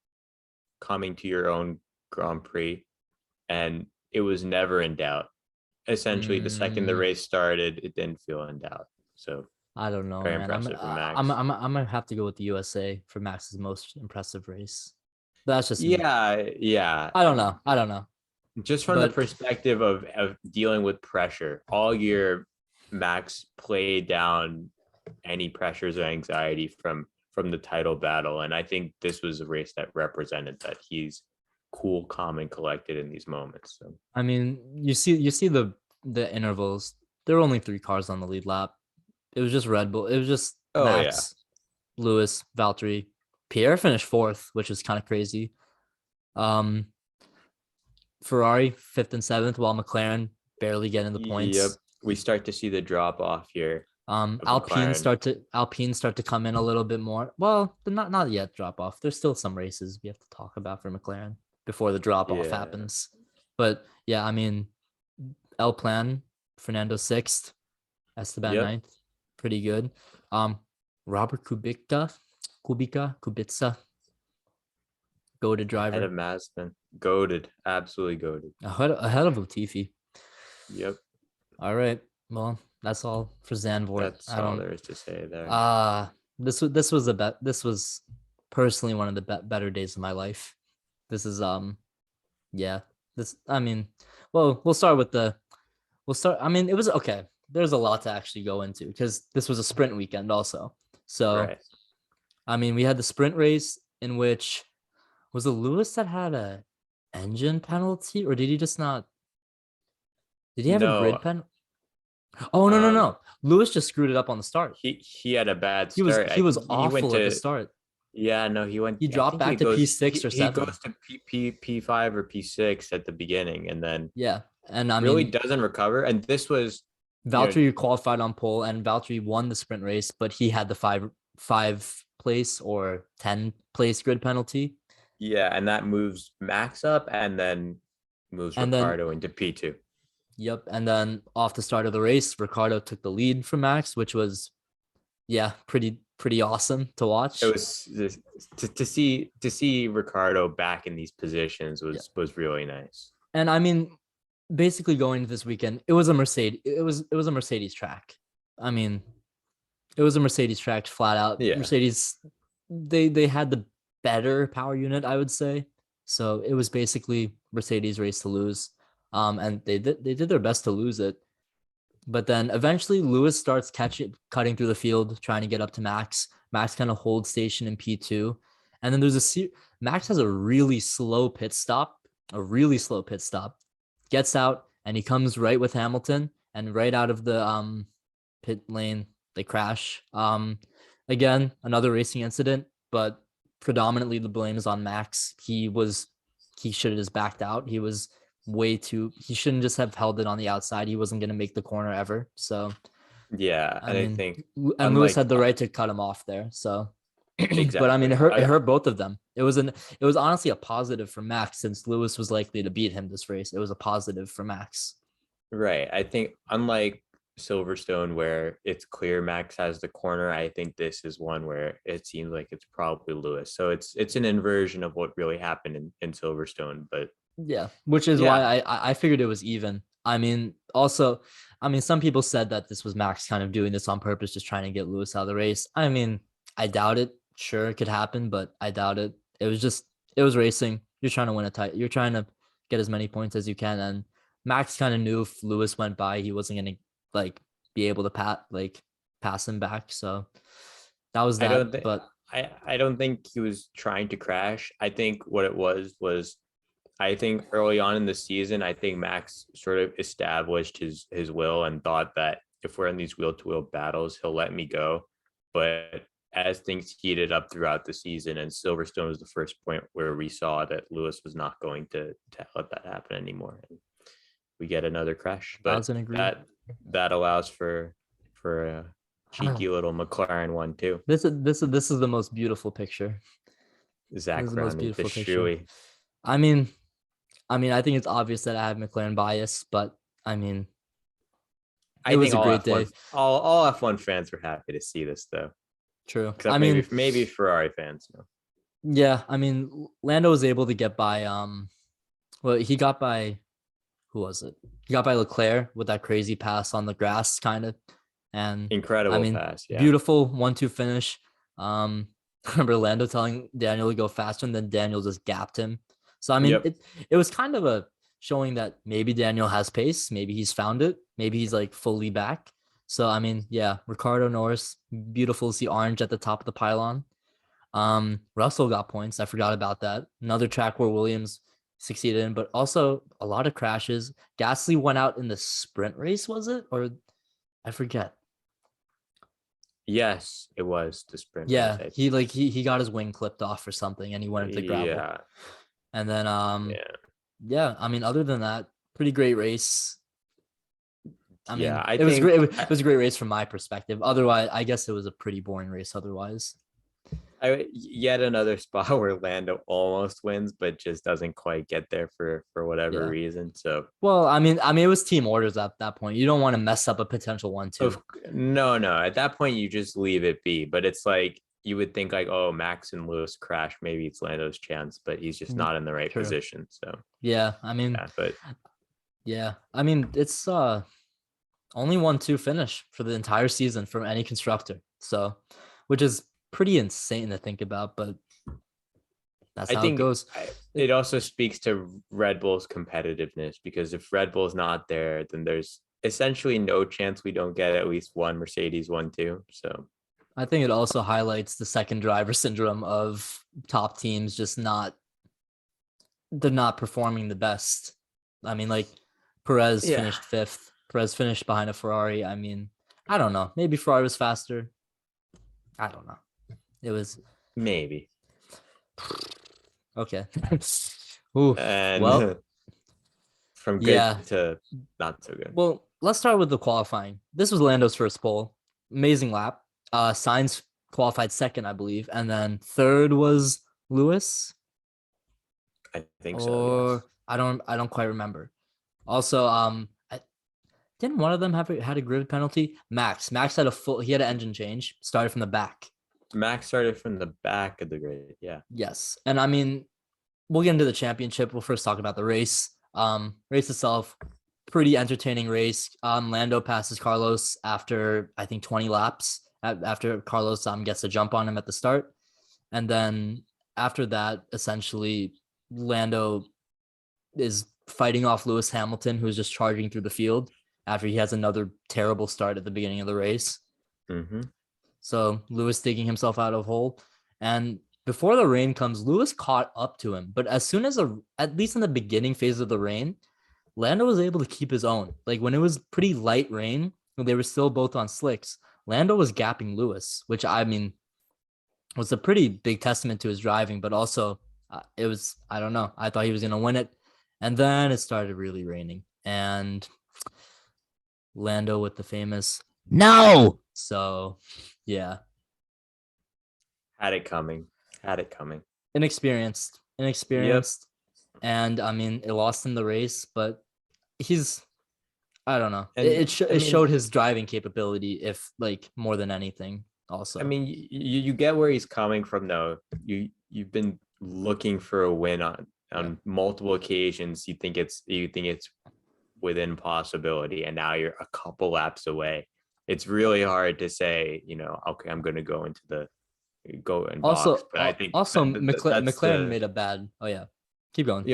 coming to your own Grand Prix, and it was never in doubt. Essentially, the second the Mm, race started, it didn't feel in doubt. So I don't know, very man. impressive from Max. I'm gonna have to go with the USA for Max's most impressive race. That's just me. Yeah, yeah. I don't know. I don't know. Just from the But perspective of dealing with pressure, all year Max played down any pressures or anxiety from the title battle. And I think this was a race that represented that he's cool, calm, and collected in these moments. So I mean, you see the intervals. There were only 3 cars on the lead lap. It was just Red Bull. It was just oh yeah. Max, Lewis, Valtteri. Pierre finished fourth, which is kind of crazy. Um, Ferrari fifth and seventh, while McLaren barely getting the Yep. points. We start to see the drop off here of McLaren. Alpine start to come in a little bit more. Well, they're not yet drop off. There's still some races we have to talk about for McLaren before the drop off Yeah. happens. But yeah, I mean, El Plan, Fernando sixth, Esteban Yep. ninth, pretty good. Robert Kubica, goated Ahead driver, of Mazepin. Goated. Absolutely goated. ahead of Latifi. Yep. All right, well, that's all for Zandvoort. That's I all don't. there is to say there. This was a bet. This was personally one of the better days of my life. This is yeah. This I mean, well, we'll start. I mean, it was okay. There's a lot to actually go into because this was a sprint weekend also. So Right. I mean, we had the sprint race in which was it Lewis that had a engine penalty, or did he just not? Did he have a grid No, pen? Oh no no um, no! Lewis just screwed it up on the start. he had a bad start. He I was think he went awful at the to start. yeah, no, he went He I dropped think back to P6 or he 7. goes to P5 or P6 at the beginning and then Yeah. And I really mean, doesn't recover. And this was Valtteri qualified on pole and Valtteri won the sprint race, but he had the five place or 10 place grid penalty. yeah, and that moves Max up and then moves And then, Ricardo into P2. yep. And then off the start of the race, Ricardo took the lead from Max, which was, yeah, pretty awesome to watch. It was to see Ricardo back in these positions was really nice. And I mean, basically going into this weekend, it was a Mercedes. It was a Mercedes track. I mean, it was a Mercedes track flat out. Yeah. Mercedes, they had the better power unit, I would say. So it was basically Mercedes race to lose. And they did their best to lose it. But then eventually Lewis starts cutting through the field, trying to get up to Max. Max kind of holds station in P2. And then Max has a really slow pit stop, gets out, and he comes right with Hamilton, and right out of the pit lane, they crash. Again, another racing incident, but predominantly the blame is on Max. He should have just backed out. He shouldn't just have held it on the outside. He wasn't going to make the corner ever. So Yeah, I and I mean, think and Lewis unlike had the right to cut him off there. So but I mean, exactly, it hurt both of them. It was honestly a positive for Max since Lewis was likely to beat him this race. It was a positive for Max. right. I think unlike Silverstone, where it's clear Max has the corner, I think this is one where it seems like it's probably Lewis. So it's an inversion of what really happened in Silverstone. But Yeah, which is yeah, why I figured it was even. I mean, also, I mean, some people said that this was Max kind of doing this on purpose, just trying to get Lewis out of the race. I mean, I doubt it. Sure, it could happen, but I doubt it. It was racing. You're trying to win a title. You're trying to get as many points as you can. And Max kind of knew if Lewis went by, he wasn't gonna like be able to pass him back. So that was I don't that. think But I don't think he was trying to crash. I think what it was I think early on in the season, I think Max sort of established his will and thought that if we're in these wheel to wheel battles, he'll let me go. But as things heated up throughout the season, and Silverstone was the first point where we saw that Lewis was not going to let that happen anymore. we get another crash. But 1000 agree. that allows for a cheeky little McLaren 1-2. This is the most beautiful picture. This Zach is the most Brown, the beautiful picture. shoey. I mean, I think it's obvious that I have McLaren bias, but I mean, it was a great day. All F1 fans were happy to see this though. True. Except I mean, maybe Ferrari fans. No. yeah. I mean, Lando was able to get by. Well, he got by. Who was it? He got by Leclerc with that crazy pass on the grass, kind of. And Incredible I mean, pass. Yeah. beautiful 1-2 finish. Remember Lando telling Daniel to go faster, and then Daniel just gapped him. So I mean, it was kind of a showing that maybe Daniel has pace, maybe he's found it, maybe he's like fully back. So I mean, yeah, Ricardo Norris, beautiful to see orange at the top of the pylon. Russell got points. I forgot about that. Another track where Williams succeeded in, but also a lot of crashes. Gasly went out in the sprint race, was it? Or I forget. Yes, it was the sprint. Yeah, race, he got his wing clipped off or something, and he went into gravel. Yeah. And then yeah. I mean, other than that, pretty great race. I mean, it was great. It was a great race from my perspective. Otherwise, I guess it was a pretty boring race. Otherwise, yet another spot where Lando almost wins, but just doesn't quite get there for whatever reason. So, well, I mean, it was team orders at that point. You don't want to mess up a potential 1-2. No. At that point, you just leave it be. But it's like you would think like, oh, Max and Lewis crash. Maybe it's Lando's chance, but he's just not in the right position. So yeah, I mean, it's only 1-2 finish for the entire season from any constructor. So, which is pretty insane to think about, but that's how it goes. It also speaks to Red Bull's competitiveness, because if Red Bull's not there, then there's essentially no chance we don't get at least one Mercedes 1-2. So I think it also highlights the second driver syndrome of top teams they're not performing the best. I mean, like Perez finished 5th. Perez finished behind a Ferrari. I mean, I don't know. Maybe Ferrari was faster. I don't know. It was maybe. Okay. Ooh, and well, from good to not so good. Well, let's start with the qualifying. This was Lando's first pole. Amazing lap. Sainz qualified second, I believe, and then third was Lewis. I think so. Yes. I don't quite remember. Also, didn't one of them had a grid penalty? Max had he had an engine change. Started from the back. Max started from the back of the grid. Yeah. Yes, and I mean, we'll get into the championship. We'll first talk about the race. Race itself, pretty entertaining race. Lando passes Carlos after I think 20 laps. After Carlos gets a jump on him at the start, and then after that, essentially, Lando is fighting off Lewis Hamilton, who's just charging through the field after he has another terrible start at the beginning of the race. Mm-hmm. So Lewis digging himself out of hole. And before the rain comes, Lewis caught up to him. But as soon as at least in the beginning phase of the rain, Lando was able to keep his own. Like when it was pretty light rain, when they were still both on slicks, Lando was gapping Lewis, which I mean was a pretty big testament to his driving, but also it was, I don't know. I thought he was going to win it. And then it started really raining. And Lando with the famous no. So, yeah. Had it coming. Inexperienced. Yep. And I mean, it lost him the race, but I don't know. It showed his driving capability, if like more than anything. Also, I mean, you get where he's coming from, though. You've been looking for a win on multiple occasions. You think it's within possibility, and now you're a couple laps away. It's really hard to say, okay, I'm going to go into the also box. But I think McLaren made a bad. Oh yeah, keep going.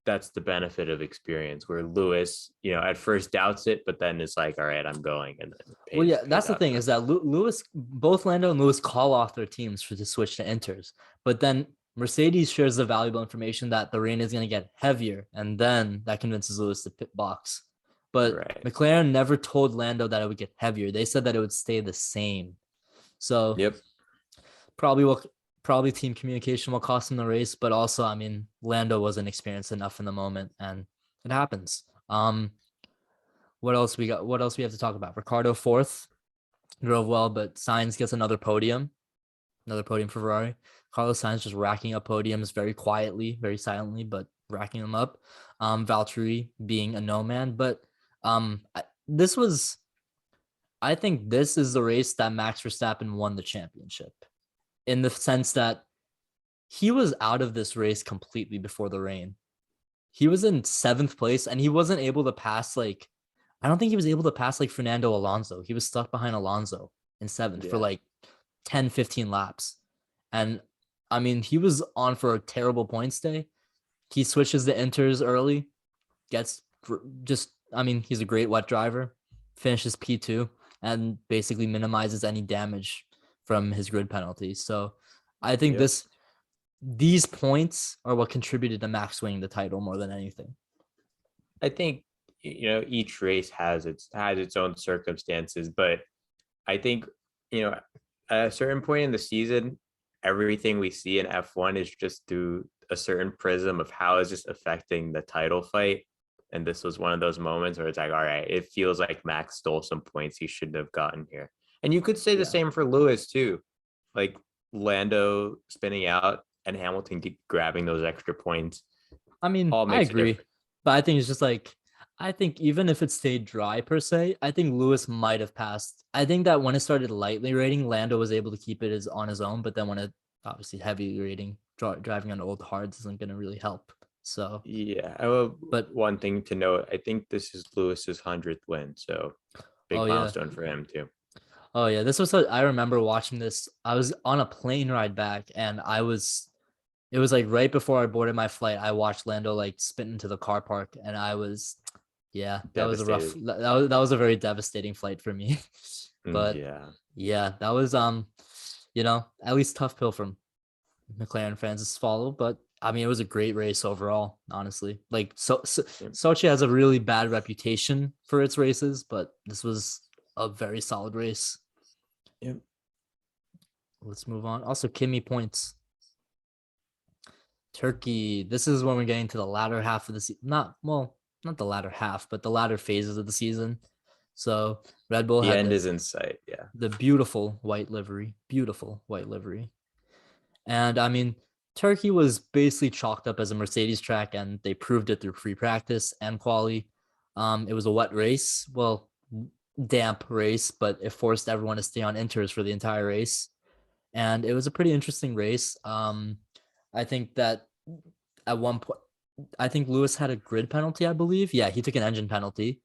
That's the benefit of experience, where Lewis, at first doubts it, but then it's like, all right, I'm going. And then that's the thing is that both Lando and Lewis call off their teams to switch to inters, but then Mercedes shares the valuable information that the rain is going to get heavier, and then that convinces Lewis to pit box. But McLaren never told Lando that it would get heavier. They said that it would stay the same. So probably team communication will cost him the race, but also, I mean, Lando wasn't experienced enough in the moment, and It happens. What else we got? What else we have to talk about? Ricardo fourth, drove well, but Sainz gets another podium for Ferrari. Carlos Sainz just racking up podiums very quietly, very silently, but racking them up. Valtteri being a no man, but this was, I think this is the race that Max Verstappen won the championship, in the sense that he was out of this race completely before the rain. He was in seventh place and he wasn't able to pass, like, I don't think he was able to pass like Fernando Alonso. He was stuck behind Alonso in seventh for like 10, 15 laps. And I mean, he was on for a terrible points day. He switches the inters early, gets just, I mean, he's a great wet driver, finishes P2, and basically minimizes any damage from his grid penalty. So I think these points are what contributed to Max winning the title more than anything. I think each race has its own circumstances, but I think at a certain point in the season, everything we see in F1 is just through a certain prism of how is this affecting the title fight. And this was one of those moments where it's like, all right, it feels like Max stole some points he shouldn't have gotten here. And you could say the same for Lewis too, like Lando spinning out and Hamilton grabbing those extra points. I mean, I agree, but I think it's just like, I think even if it stayed dry per se, I think Lewis might have passed. I think that when it started lightly raining, Lando was able to keep it on his own, but then when it obviously heavy raining, driving on old hards isn't going to really help. So yeah, but one thing to note, I think this is Lewis's 100th win, so big milestone for him too. Oh yeah, this was I remember watching this. I was on a plane ride back, and it was like right before I boarded my flight. I watched Lando like spin into the car park, and I was, yeah, that was a rough. That was a very devastating flight for me. But yeah, that was at least tough pill from McLaren fans to swallow. But I mean, it was a great race overall, honestly. Like Sochi has a really bad reputation for its races, but this was a very solid race. Yep. Let's move on. Also, Kimi points. Turkey. This is when we're getting to the latter half of the season. Not the latter half, but the latter phases of the season. So Red Bull the end is in sight. Yeah. The beautiful white livery. And I mean, Turkey was basically chalked up as a Mercedes track, and they proved it through free practice and quali. It was a wet race. Well, damp race, but it forced everyone to stay on inters for the entire race. And it was a pretty interesting race. I think that at one point, I think Lewis had a grid penalty, I believe. Yeah, he took an engine penalty.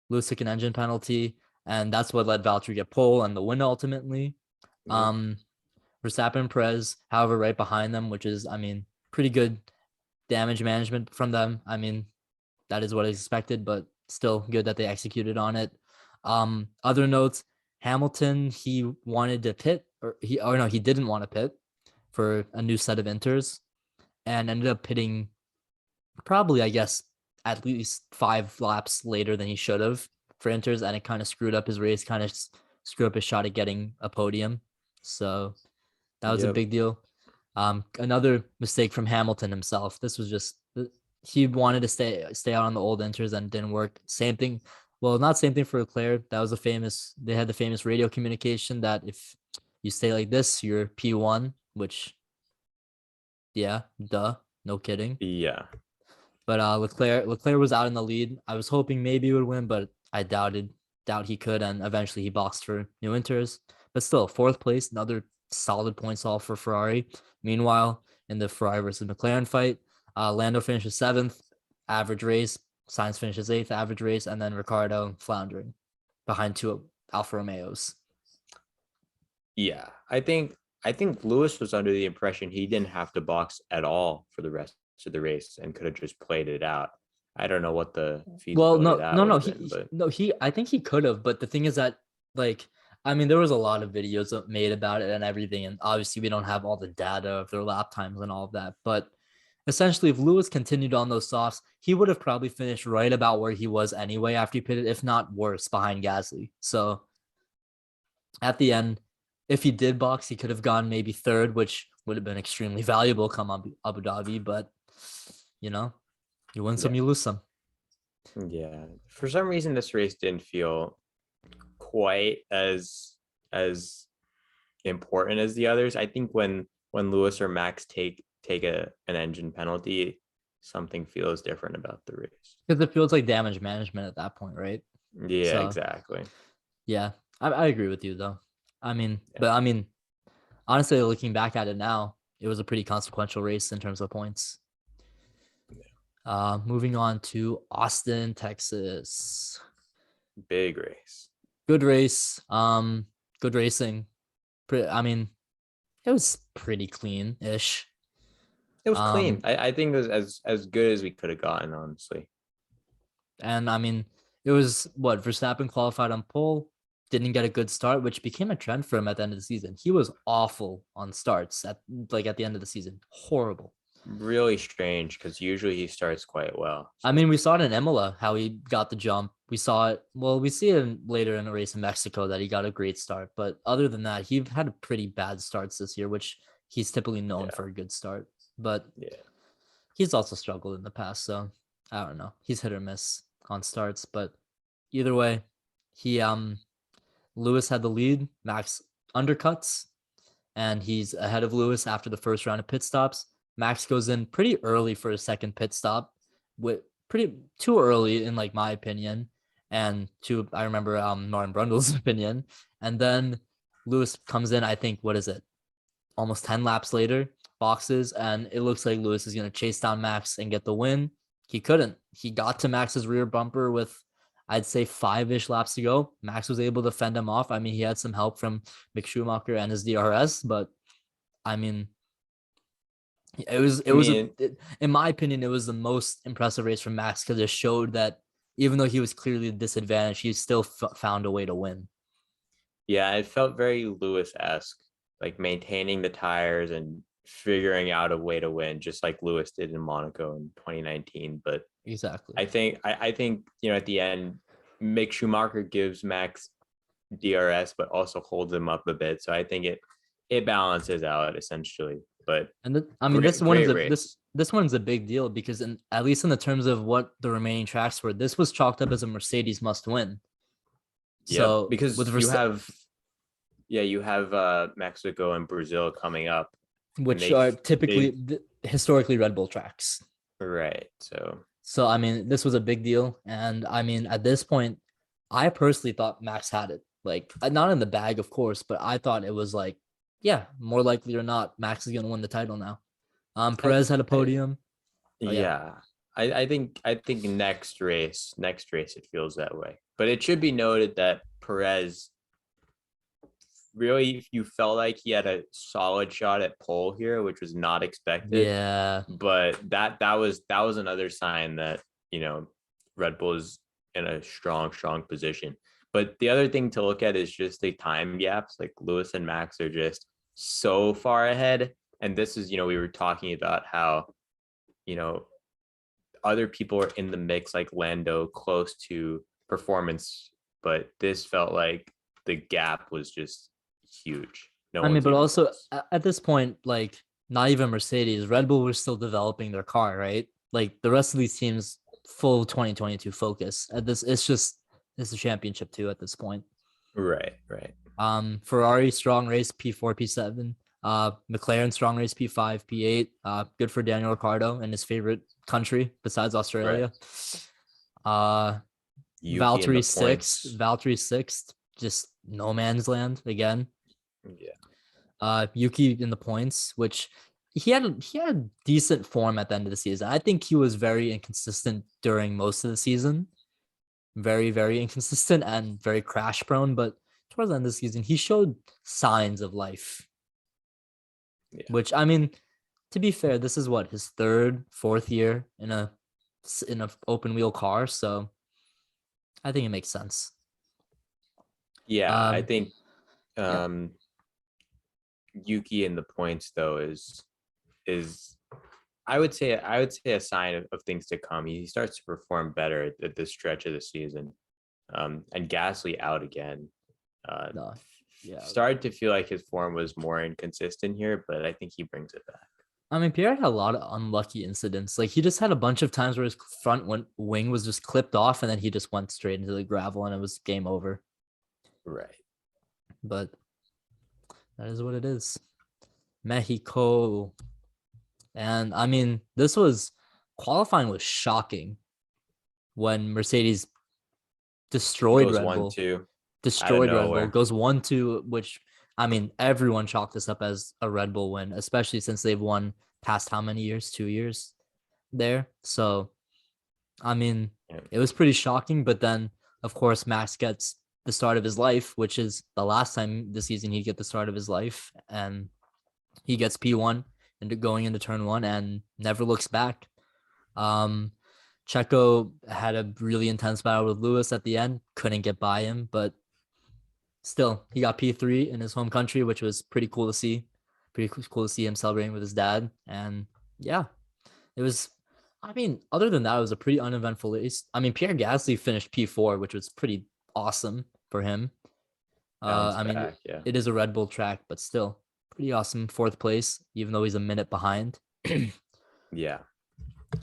Lewis took an engine penalty, and that's what led Valtteri get pole and the win ultimately. Verstappen and Perez, however, right behind them, which is, I mean, pretty good damage management from them. I mean, that is what is expected, but still good that they executed on it. Other notes, Hamilton, he wanted to pit, he didn't want to pit for a new set of inters, and ended up pitting probably, I guess, at least 5 laps later than he should have for inters, and it kind of screwed up his race, kind of screwed up his shot at getting a podium. So that was a big deal. Another mistake from Hamilton himself. This was just, he wanted to stay out on the old inters and didn't work. Same thing. Well, not same thing for Leclerc. That was they had the famous radio communication that if you stay like this, you're P1, which, yeah, duh, no kidding. Yeah. But Leclerc was out in the lead. I was hoping maybe he would win, but I doubt he could, and eventually he boxed for new inters. But still, 4th place, another solid points haul for Ferrari. Meanwhile, in the Ferrari versus McLaren fight, Lando finishes 7th, average race. Sainz finishes 8th, average race, and then Ricciardo floundering behind 2 Alfa Romeos. Yeah, I think Lewis was under the impression he didn't have to box at all for the rest of the race and could have just played it out. I don't know what the I think he could have, but the thing is that, like, I mean, there was a lot of videos made about it and everything, and obviously we don't have all the data of their lap times and all of that, but essentially, if Lewis continued on those softs, he would have probably finished right about where he was anyway after he pitted, if not worse, behind Gasly. So at the end, if he did box, he could have gone maybe 3rd, which would have been extremely valuable come Abu Dhabi. But, you win some, you lose some. Yeah. For some reason, this race didn't feel quite as important as the others. I think when Lewis or Max take an engine penalty, something feels different about the race. Because it feels like damage management at that point, right? Yeah, So exactly. yeah, I agree with you though. I mean, Yeah. but I mean, honestly, looking back at it now, it was a pretty consequential race in terms of points. Moving on to Austin, Texas. Big race. Good race. Good racing. I mean, it was pretty clean-ish. It was clean. Um, I think it was as good as we could have gotten, honestly. and I mean, it was what Verstappen qualified on pole, didn't get a good start, which became a trend for him at the end of the season. He was awful on starts at the end of the season. Horrible. Really strange because usually he starts quite well. I So mean, we saw it in Imola how he got the jump. We saw it. Well, we see it later in the race in Mexico that he got a great start. But other than that, he had pretty bad starts this year, which he's typically known yeah, for a good start. But yeah. he's also struggled in the past. So I don't know. He's hit or miss on starts. But either way, he Lewis had the lead. Max undercuts, and he's ahead of Lewis after the first round of pit stops. Max goes in pretty early for a second pit stop, with pretty too early in like my opinion, and to I remember Norman Brundle's opinion, and then Lewis comes in. I think what is it? Almost 10 laps later, boxes, and it looks like Lewis is going to chase down Max and get the win. He couldn't. He got to Max's rear bumper with, I'd say, 5-ish laps to go. Max was able to fend him off. I mean, he had some help from Mick Schumacher and his DRS, but I mean, I mean, in my opinion, it was the most impressive race from Max because it showed that even though he was clearly disadvantaged, he still found a way to win. yeah, it felt very Lewis-esque, like maintaining the tires and figuring out a way to win, just like Lewis did in Monaco in 2019. But Exactly. I think at the end, Mick Schumacher gives Max DRS, but also holds him up a bit. So I think it balances out essentially. But And I mean, great race. this one's a big deal because at least in the terms of what the remaining tracks were, this was chalked up as a Mercedes must win. Yep, So with because you have Mexico and Brazil coming up, and which are they typically historically Red Bull tracks. right. So So I mean, this was a big deal, and I mean, at this point, I personally thought Max had it. Like, not in the bag, of course, but I thought it was like, yeah, more likely or not, Max is gonna win the title now. I, Perez had a I podium. Oh yeah, yeah, I think next race it feels that way. But it should be noted that Perez really you felt like he had a solid shot at pole here, which was not expected. yeah. But that was another sign that Red Bull is in a strong position. But the other thing to look at is just the time gaps. Like Lewis and Max are just so far ahead. And this is, we were talking about how, you know, other people are in the mix, like Lando, close to performance, but this felt like the gap was just huge. No I mean, one's but even also close. at this point, like not even Mercedes, Red Bull was still developing their car, right? Like the rest of these teams, full 2022 focus. At this, it's a championship too at this point. Right. Ferrari strong race P4, P7. McLaren strong race P5, P8. Good for Daniel Ricciardo in his favorite country besides Right. Australia. Uh, Yuki in the points. Valtteri sixth. Just no man's land again. Yeah. Yuki in the points, which he had decent form at the end of the season. I think he was very inconsistent during most of the season, very inconsistent and very crash prone. But towards the end of the season, he showed signs of life. Yeah. Which I mean, to be fair, this is what his third, fourth year in a open wheel car, so I think it makes sense. Yeah. I Um, think yeah, um Yuki in the points though is I would say a sign of things to come. He starts to perform better at this stretch of the season. And Gasly out again. Uh, no, yeah, Started to feel like his form was more inconsistent here, but I think he brings it back. I mean, Pierre had a lot of unlucky incidents. Like he just had a bunch of times where his wing was just clipped off, and then he just went straight into the gravel, and it was game over. Right. But that is what it is. Mexico, and I mean, this was qualifying was shocking when Mercedes destroyed Goes Red one, Bull, two out of destroyed Red Bull, nowhere. goes 1-2, which I mean, everyone chalked this up as a Red Bull win, especially since they've won past how many years? 2 years there. So, I mean, Yeah. it was pretty shocking. But then, of course, Max gets the start of his life, which is the last time this season he'd get the start of his life. And he gets P1 into going into turn one and never looks back. Um, Checo had a really intense battle with Lewis at the end, couldn't get by him, but still, he got P3 in his home country, which was pretty cool to see. Pretty cool to see him celebrating with his dad. And yeah, it was, I mean, other than that, it was a pretty uneventful race. I mean, Pierre Gasly finished P4, which was pretty awesome for him. Bounce I mean, back. Yeah. it is a Red Bull track, but still pretty awesome. Fourth place, even though he's a minute behind. Yeah.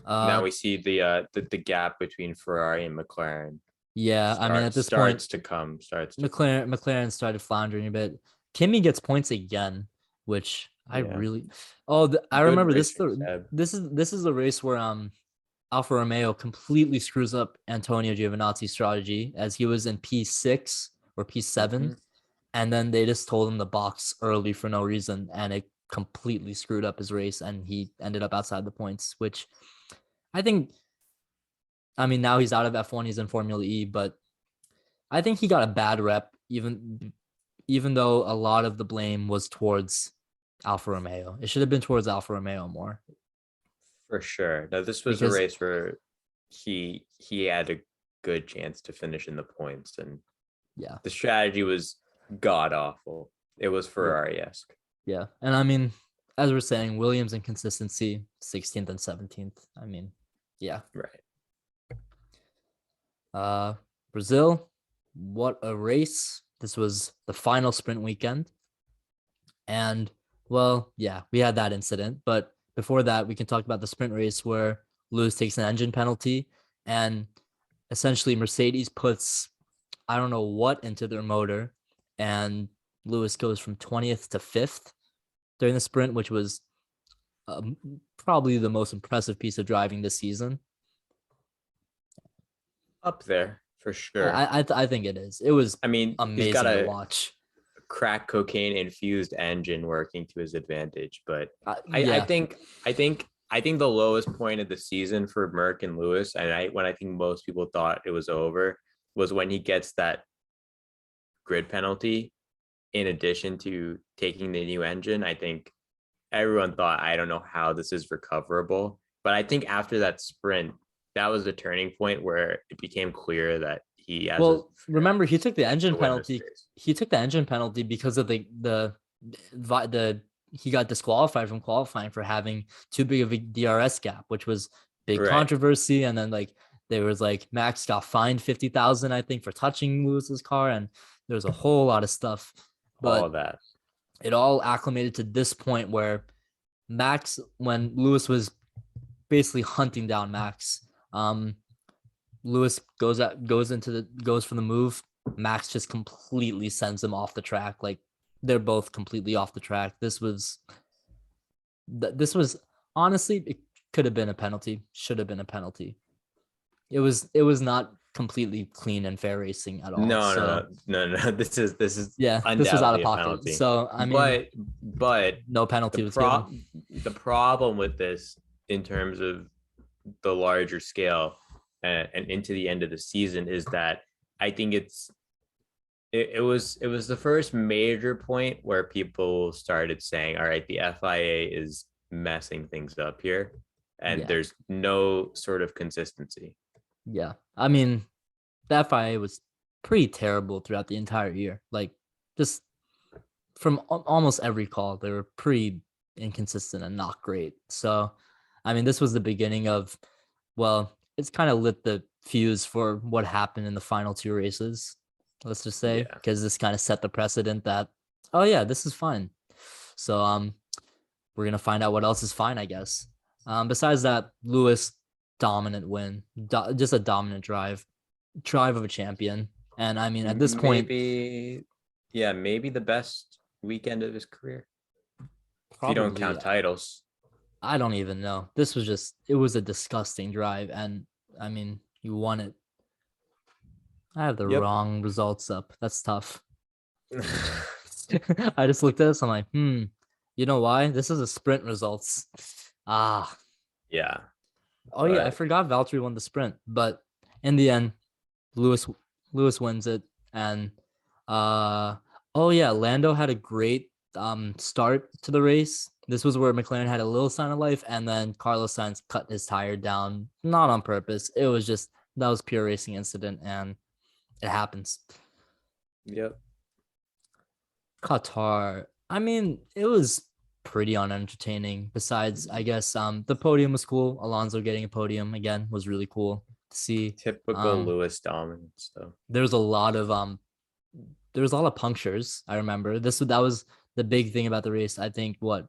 uh, Now we see the gap between Ferrari and McLaren yeah, I mean, at this point, starts to come. McLaren started floundering a bit. Kimmy gets points again, which I Yeah. really. Oh, I Good remember race this. for Seb. This is the race where Alfa Romeo completely screws up Antonio Giovinazzi's strategy as he was in P6 or P7, Hmm. and then they just told him to box early for no reason, and it completely screwed up his race, and he ended up outside the points, which I think. I mean, now he's out of F1, he's in Formula E, but I think he got a bad rep, even though a lot of the blame was towards Alfa Romeo. It should have been towards Alfa Romeo more For sure. Now this was a because race where he had a good chance to finish in the points, and yeah, the strategy was god awful. It was yeah, Ferrari esque. yeah. And I mean, as we're saying, Williams inconsistency, 16th and 17th. I mean, yeah. Right. Uh, Brazil, what a race! This was the final sprint weekend, and well, yeah, we had that incident, but before that, we can talk about the sprint race where Lewis takes an engine penalty, and essentially Mercedes puts I don't know what into their motor, and Lewis goes from 20th to 5th during the sprint, which was um, probably the most impressive piece of driving this season. Up there for sure. I think it is. It was I mean, he's got amazing to a watch. crack cocaine infused engine working to his advantage, but I Yeah. think I think the lowest point of the season for Merck and Lewis, and when I think most people thought it was over, was when he gets that grid penalty in addition to taking the new engine. I think everyone thought, I don't know how this is recoverable. But I think after that sprint, that was the turning point where it became clear that he has a Well, remember he took the engine to win this penalty. race. He took the engine penalty because of the he got disqualified from qualifying for having too big of a DRS gap, which was big Right. controversy. And then like there was like Max got fined 50,000, I think, for touching Lewis's car, and there was a whole lot of stuff. All But of that. it all acclimated to this point where Max, when Lewis was basically hunting down Max, Lewis goes for the move. Max just completely sends him off the track. Like they're both completely off the track. This was honestly, it could have been a penalty. Should have been a penalty. It was not completely clean and fair racing at all. No, So no, no, no, no. This is yeah, this was out of undoubtedly a pocket. penalty. So I mean, But no the penalty was given. pro the problem with this in terms of the larger scale and into the end of the season is that I think it was the first major point where people started saying, all right, the FIA is messing things up here, and Yeah, there's no sort of consistency. yeah. I mean, the FIA was pretty terrible throughout the entire year. Like just from almost every call, they were pretty inconsistent and not great. So, I mean, this was the beginning of, well, it's kind of lit the fuse for what happened in the final two races. Let's just say, Yeah. because this kind of set the precedent that, oh yeah, this is fine. So, we're gonna find out what else is fine, I guess. Besides that, Lewis dominant win, just a dominant drive of a champion. And I mean, at this point, Maybe, yeah, maybe the best weekend of his career if you don't probably count titles. I don't even know. This was just it was a disgusting drive, and I mean, you won it. I have the Yep. wrong results up. That's tough. I just looked at this. I'm like, you know why? This is a sprint results. Ah, Yeah, oh yeah, I but forgot Valtteri won the sprint, but in the end, Lewis Lewis wins it, and oh yeah, Lando had a great start to the race. This was where McLaren had a little sign of life, and then Carlos Sainz cut his tire down, not on purpose. It was just that was pure racing incident, and it happens. yep. Qatar. I mean, it was pretty unentertaining. Besides, I guess the podium was cool. Alonso getting a podium again was really cool to see. Typical Lewis dominance, though. There was a lot of punctures. I remember that was the big thing about the race. I think what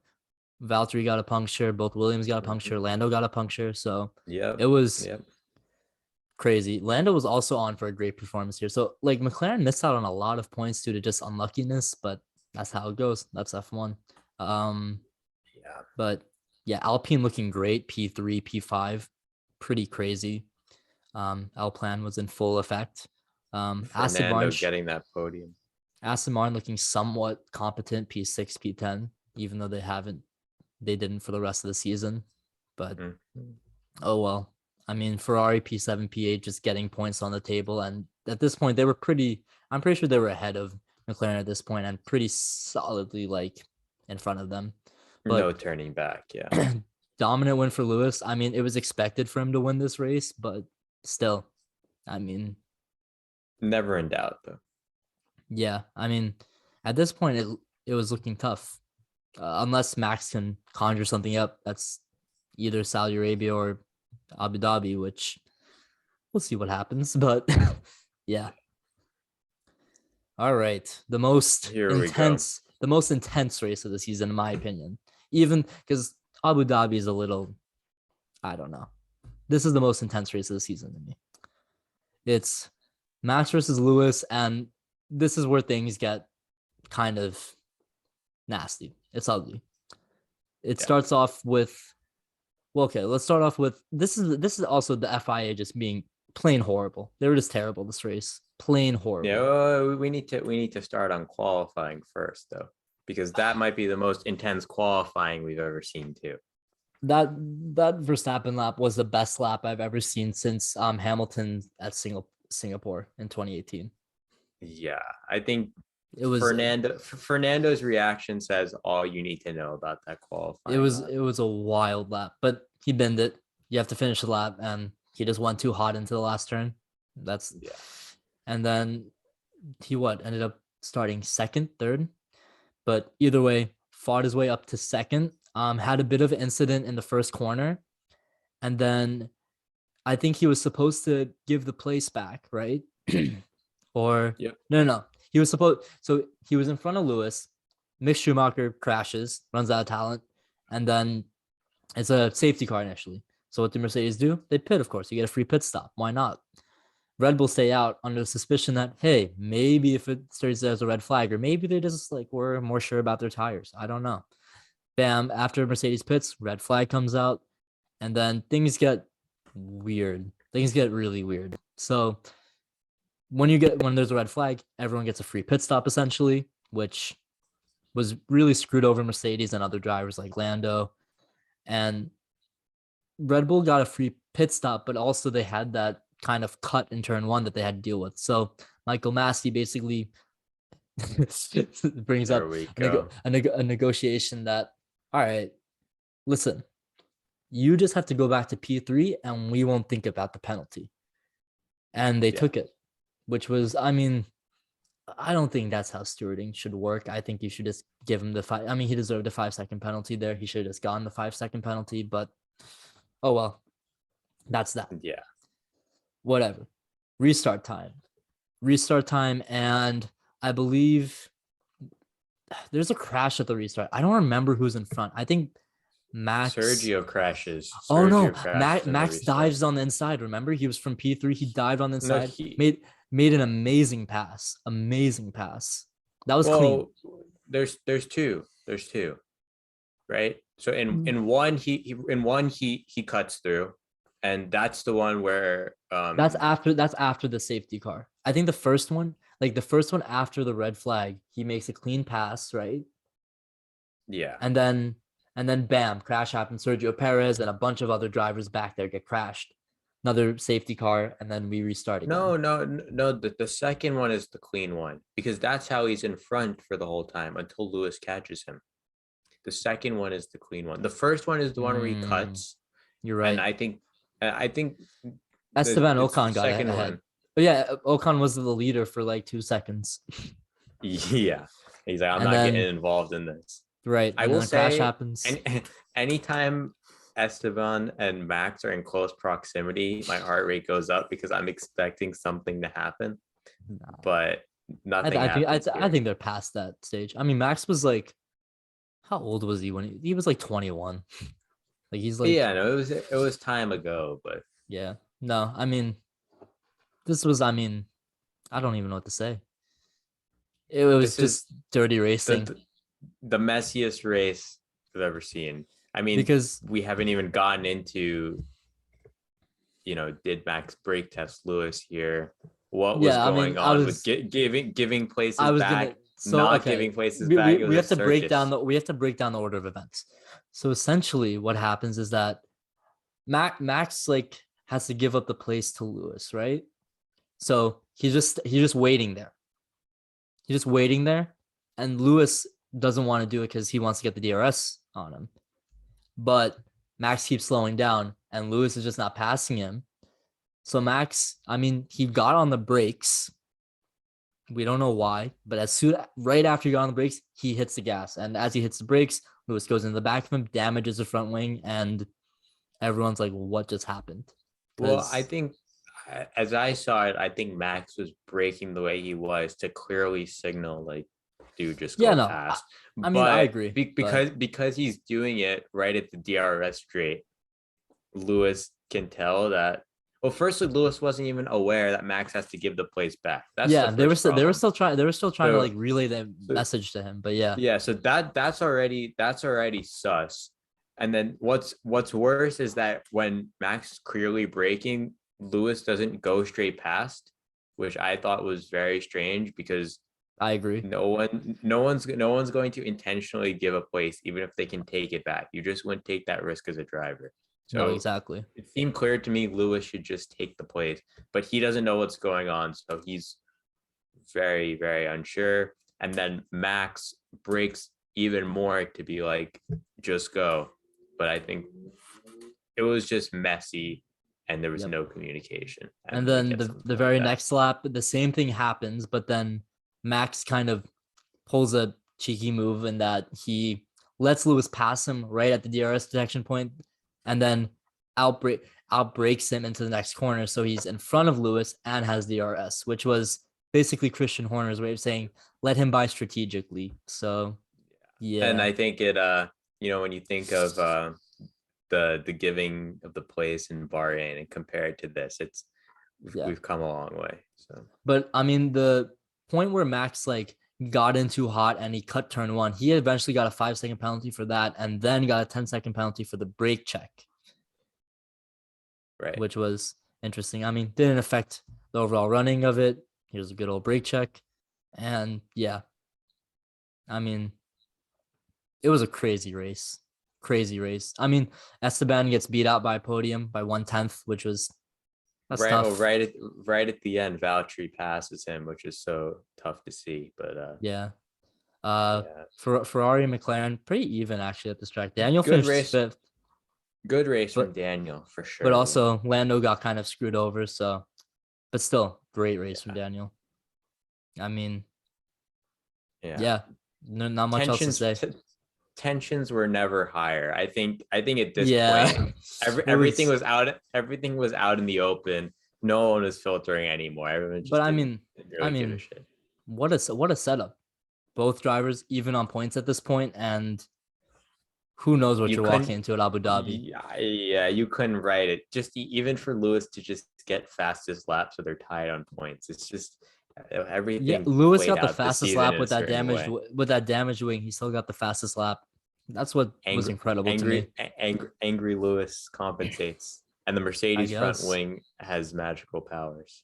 Valtteri got a puncture, both Williams got a puncture, Lando got a puncture. So Yep. it was Yep. crazy. Lando was also on for a great performance here. So like McLaren missed out on a lot of points due to just unluckiness, but that's how it goes. That's F1. Yeah. But yeah, Alpine looking great. P3, P5, pretty crazy. Alplan was in full effect. Fernando getting that podium. Aston Martin looking somewhat competent. P6, P10, even though they didn't for the rest of the season. But oh well. I mean, Ferrari P7, P8 just getting points on the table. And at this point, I'm pretty sure they were ahead of McLaren at this point and pretty solidly like in front of them. But no turning back. Yeah. dominant win for Lewis. I mean, it was expected for him to win this race, but still, I mean, never in doubt, though. Yeah. I mean, at this point, it was looking tough. Unless Max can conjure something up that's either Saudi Arabia or Abu Dhabi, which we'll see what happens. But yeah. All right. The most intense race of the season, in my opinion. Even because Abu Dhabi is a little, I don't know. This is the most intense race of the season to me. It's Max versus Lewis, and this is where things get kind of nasty. It's ugly. It starts off with, well, okay, let's start off with this is also the FIA just being plain horrible. They were just terrible this race. Plain horrible. Yeah, we need to start on qualifying first, though, because that might be the most intense qualifying we've ever seen too. That Verstappen lap was the best lap I've ever seen since Hamilton at Singapore in 2018. Yeah, I think it was Fernando's reaction says all you need to know about that qualifying. It was a wild lap, but he binned it. You have to finish the lap, and he just went too hot into the last turn. And then he ended up starting second, third, but either way, fought his way up to second. Had a bit of an incident in the first corner, and then I think he was supposed to give the place back, right? Or no. He was in front of Lewis. Mick Schumacher crashes, runs out of talent, and then it's a safety car initially. So what do Mercedes do? They pit, of course. You get a free pit stop. Why not? Red Bull stay out under the suspicion that, hey, maybe if it starts as a red flag, or maybe they just were more sure about their tires. I don't know. Bam, after Mercedes pits, red flag comes out, and then things get weird. Things get really weird. So when there's a red flag, everyone gets a free pit stop essentially, which was really screwed over Mercedes and other drivers like Lando. And Red Bull got a free pit stop, but also they had that kind of cut in turn one that they had to deal with. So Michael Massey basically brings up a negotiation that, all right, listen, you just have to go back to P3 and we won't think about the penalty. And they took it, which was, I mean, I don't think that's how stewarding should work. I think you should just give him he deserved a 5-second penalty there. He should have just gotten the 5-second penalty, but oh well, that's that. Yeah. Whatever. Restart time. And I believe there's a crash at the restart. I don't remember who's in front. I think Max. Sergio crashes. Oh no, Sergio crashes in the Max restart. dives on the inside. Remember, he was from P3. He dived on the No, inside. Made an amazing pass. Amazing pass. That was clean. well, there's two. There's two, right? So in one he cuts through, and that's the one where That's after the safety car. I think the first one after the red flag, he makes a clean pass, right? yeah. And then bam, crash happens. Sergio Perez and a bunch of other drivers back there get crashed. Another safety car, and then we restart again. No. The second one is the clean one because that's how he's in front for the whole time until Lewis catches him. The second one is the clean one. The first one is the one where he cuts. You're right. And I think Esteban Ocon got second ahead. one. But yeah, Ocon was the leader for like 2 seconds. Yeah, he's like, I'm And not then- getting involved in this. Right. I And will then crash say, happens. anytime Esteban and Max are in close proximity, my heart rate goes up because I'm expecting something to happen, Nah. but nothing happens. I think they're past that stage. I mean, Max was like, how old was he when he was like 21? Like he's like, yeah, no, it was time ago, but yeah. No, I mean, I don't even know what to say. It was this is just dirty racing. the messiest race I've ever seen. I mean, Because we haven't even gotten into, did Max brake test Lewis here? What was going on with giving places back, giving places back? We have to break down the order of events. So essentially, what happens is that Max like has to give up the place to Lewis, right? So he's just waiting there. He's just waiting there, and Lewis doesn't want to do it because he wants to get the DRS on him. But Max keeps slowing down, and Lewis is just not passing him. So Max, I mean, he got on the brakes. We don't know why, but right after he got on the brakes, he hits the gas. And as he hits the brakes, Lewis goes into the back of him, damages the front wing, and everyone's like, what just happened? Well, I think as I saw it, I think Max was braking the way he was to clearly signal, like, dude, just go past. I mean, I agree. Because he's doing it right at the DRS straight, Lewis can tell that. Well, firstly, Lewis wasn't even aware that Max has to give the place back. They were still trying to like relay the message to him. But yeah. Yeah, so that's already sus. And then what's worse is that when Max is clearly braking, Lewis doesn't go straight past, which I thought was very strange because I agree. No one's going to intentionally give a place, even if they can take it back. You just wouldn't take that risk as a driver. So no, exactly. It seemed clear to me Lewis should just take the place, but he doesn't know what's going on, so he's very, very unsure. And then Max breaks even more to be like, just go. But I think it was just messy and there was no communication. And then the very next lap, the same thing happens, but then Max kind of pulls a cheeky move in that he lets Lewis pass him right at the DRS detection point and then outbrakes him into the next corner. So he's in front of Lewis and has DRS, which was basically Christian Horner's way of saying, let him by strategically. So, yeah. And I think it, when you think of the giving of the place in Bahrain and compare it to this, we've come a long way. So, but I mean, the point where Max like got in too hot and he cut turn 1, he eventually got a 5-second penalty for that, and then got a 10-second penalty for the brake check, right? Which was interesting. I mean, didn't affect the overall running of it. Here's a good old brake check, and yeah, I mean, it was a crazy race. I mean, Esteban gets beat out by a podium by 1/10, which was right. Tough. Oh, right at the end, Valtteri passes him, which is so tough to see. But Ferrari and McLaren pretty even actually at this track. Daniel finished 5th. Good race from Daniel for sure. But also Lando got kind of screwed over. So, but still, great race from Daniel. I mean, not much else to say. Tensions were never higher. I think at this point, everything was out. Everything was out in the open. No one was filtering anymore. Everyone just. But I mean, what a setup. both drivers even on points at this point, and who knows what You you're walking couldn't, into at Abu Dhabi. yeah, you couldn't write it. Just even for Lewis to just get fastest lap, so they're tied on points. It's just Yeah, everything Lewis played got the out this fastest season lap in a certain way. with that damaged wing. He still got the fastest lap. That's what was Angry, incredible to me. angry Lewis compensates, and the I Mercedes front guess. wing has magical powers.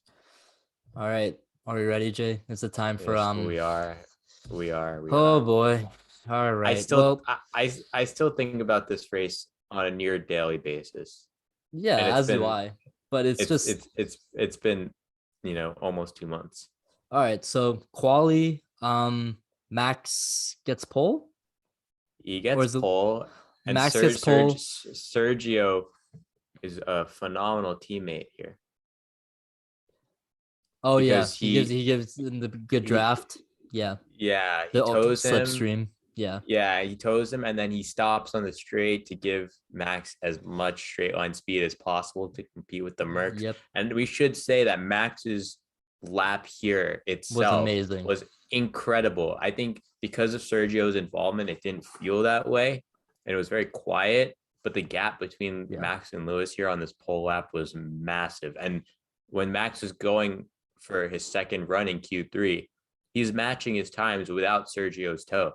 All right, are we ready, Jay? It's the time for Yes, we are. We Oh are. boy. All I right. still, Well, I still think about this race on a near daily basis, and yeah, it's as do been, I. But it's just it's been, almost 2 months. all right. So quali, Max gets pole, He or gets is it pole, and Max gets pole? Sergio is a phenomenal teammate here Oh yeah, because he gives in the good he draft. Yeah, yeah, he the tows him. slipstream. Yeah. Yeah, he tows him, and then he stops on the straight to give Max as much straight line speed as possible to compete with the Mercs. Yep. And we should say that Max's lap here Was itself amazing. was incredible. I think because of Sergio's involvement, it didn't feel that way, and it was very quiet. But the gap between Yeah. Max and Lewis here on this pole lap was massive. And when Max was going for his second run in Q3, he's matching his times without Sergio's toe,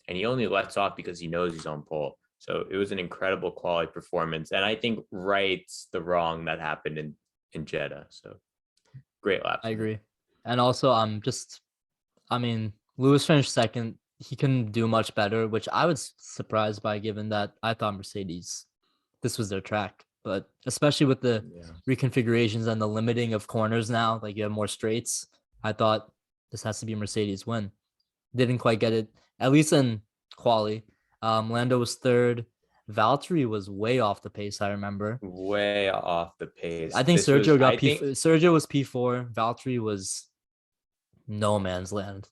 and he only lets off because he knows he's on pole. So it was an incredible quality performance, and I think rights the wrong that happened in Jeddah. So great lap. I agree. And also, I mean, Lewis finished second. He couldn't do much better, which I was surprised by, given that I thought Mercedes, this was their track. But especially with the reconfigurations and the limiting of corners now, like you have more straights, I thought this has to be a Mercedes win. Didn't quite get it, at least in quali. Lando was third. Valtteri was way off the pace, I remember. Way off the pace. I think This was, Sergio got I think, Sergio was P4. Valtteri was no man's land.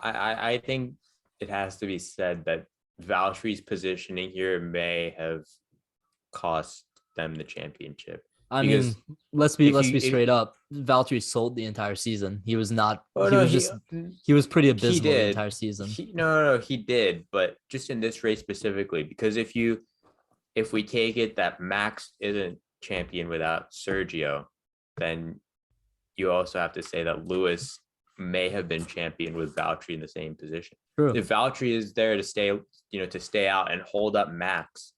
I think it has to be said that Valtteri's positioning here may have cost them the championship. I Because mean, let's be if straight up. Valtteri sold the entire season. He was not. oh He no, was just. He was pretty he abysmal the did. entire season. No, he did, but just in this race specifically, because if we take it that Max isn't champion without Sergio, then you also have to say that Lewis may have been champion with Valtteri in the same position. True. If Valtteri is there to stay out and hold up Max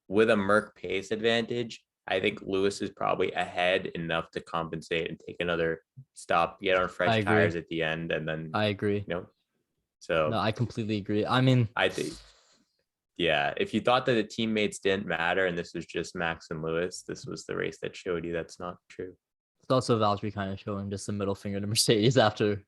with a Merc pace advantage, I think Lewis is probably ahead enough to compensate and take another stop, get on fresh tires at the end, and then I agree. So no, I completely agree. I mean, I think, yeah, if you thought that the teammates didn't matter and this was just Max and Lewis, this was the race that showed you that's not true. it's also Valtteri kind of showing just a middle finger to Mercedes after.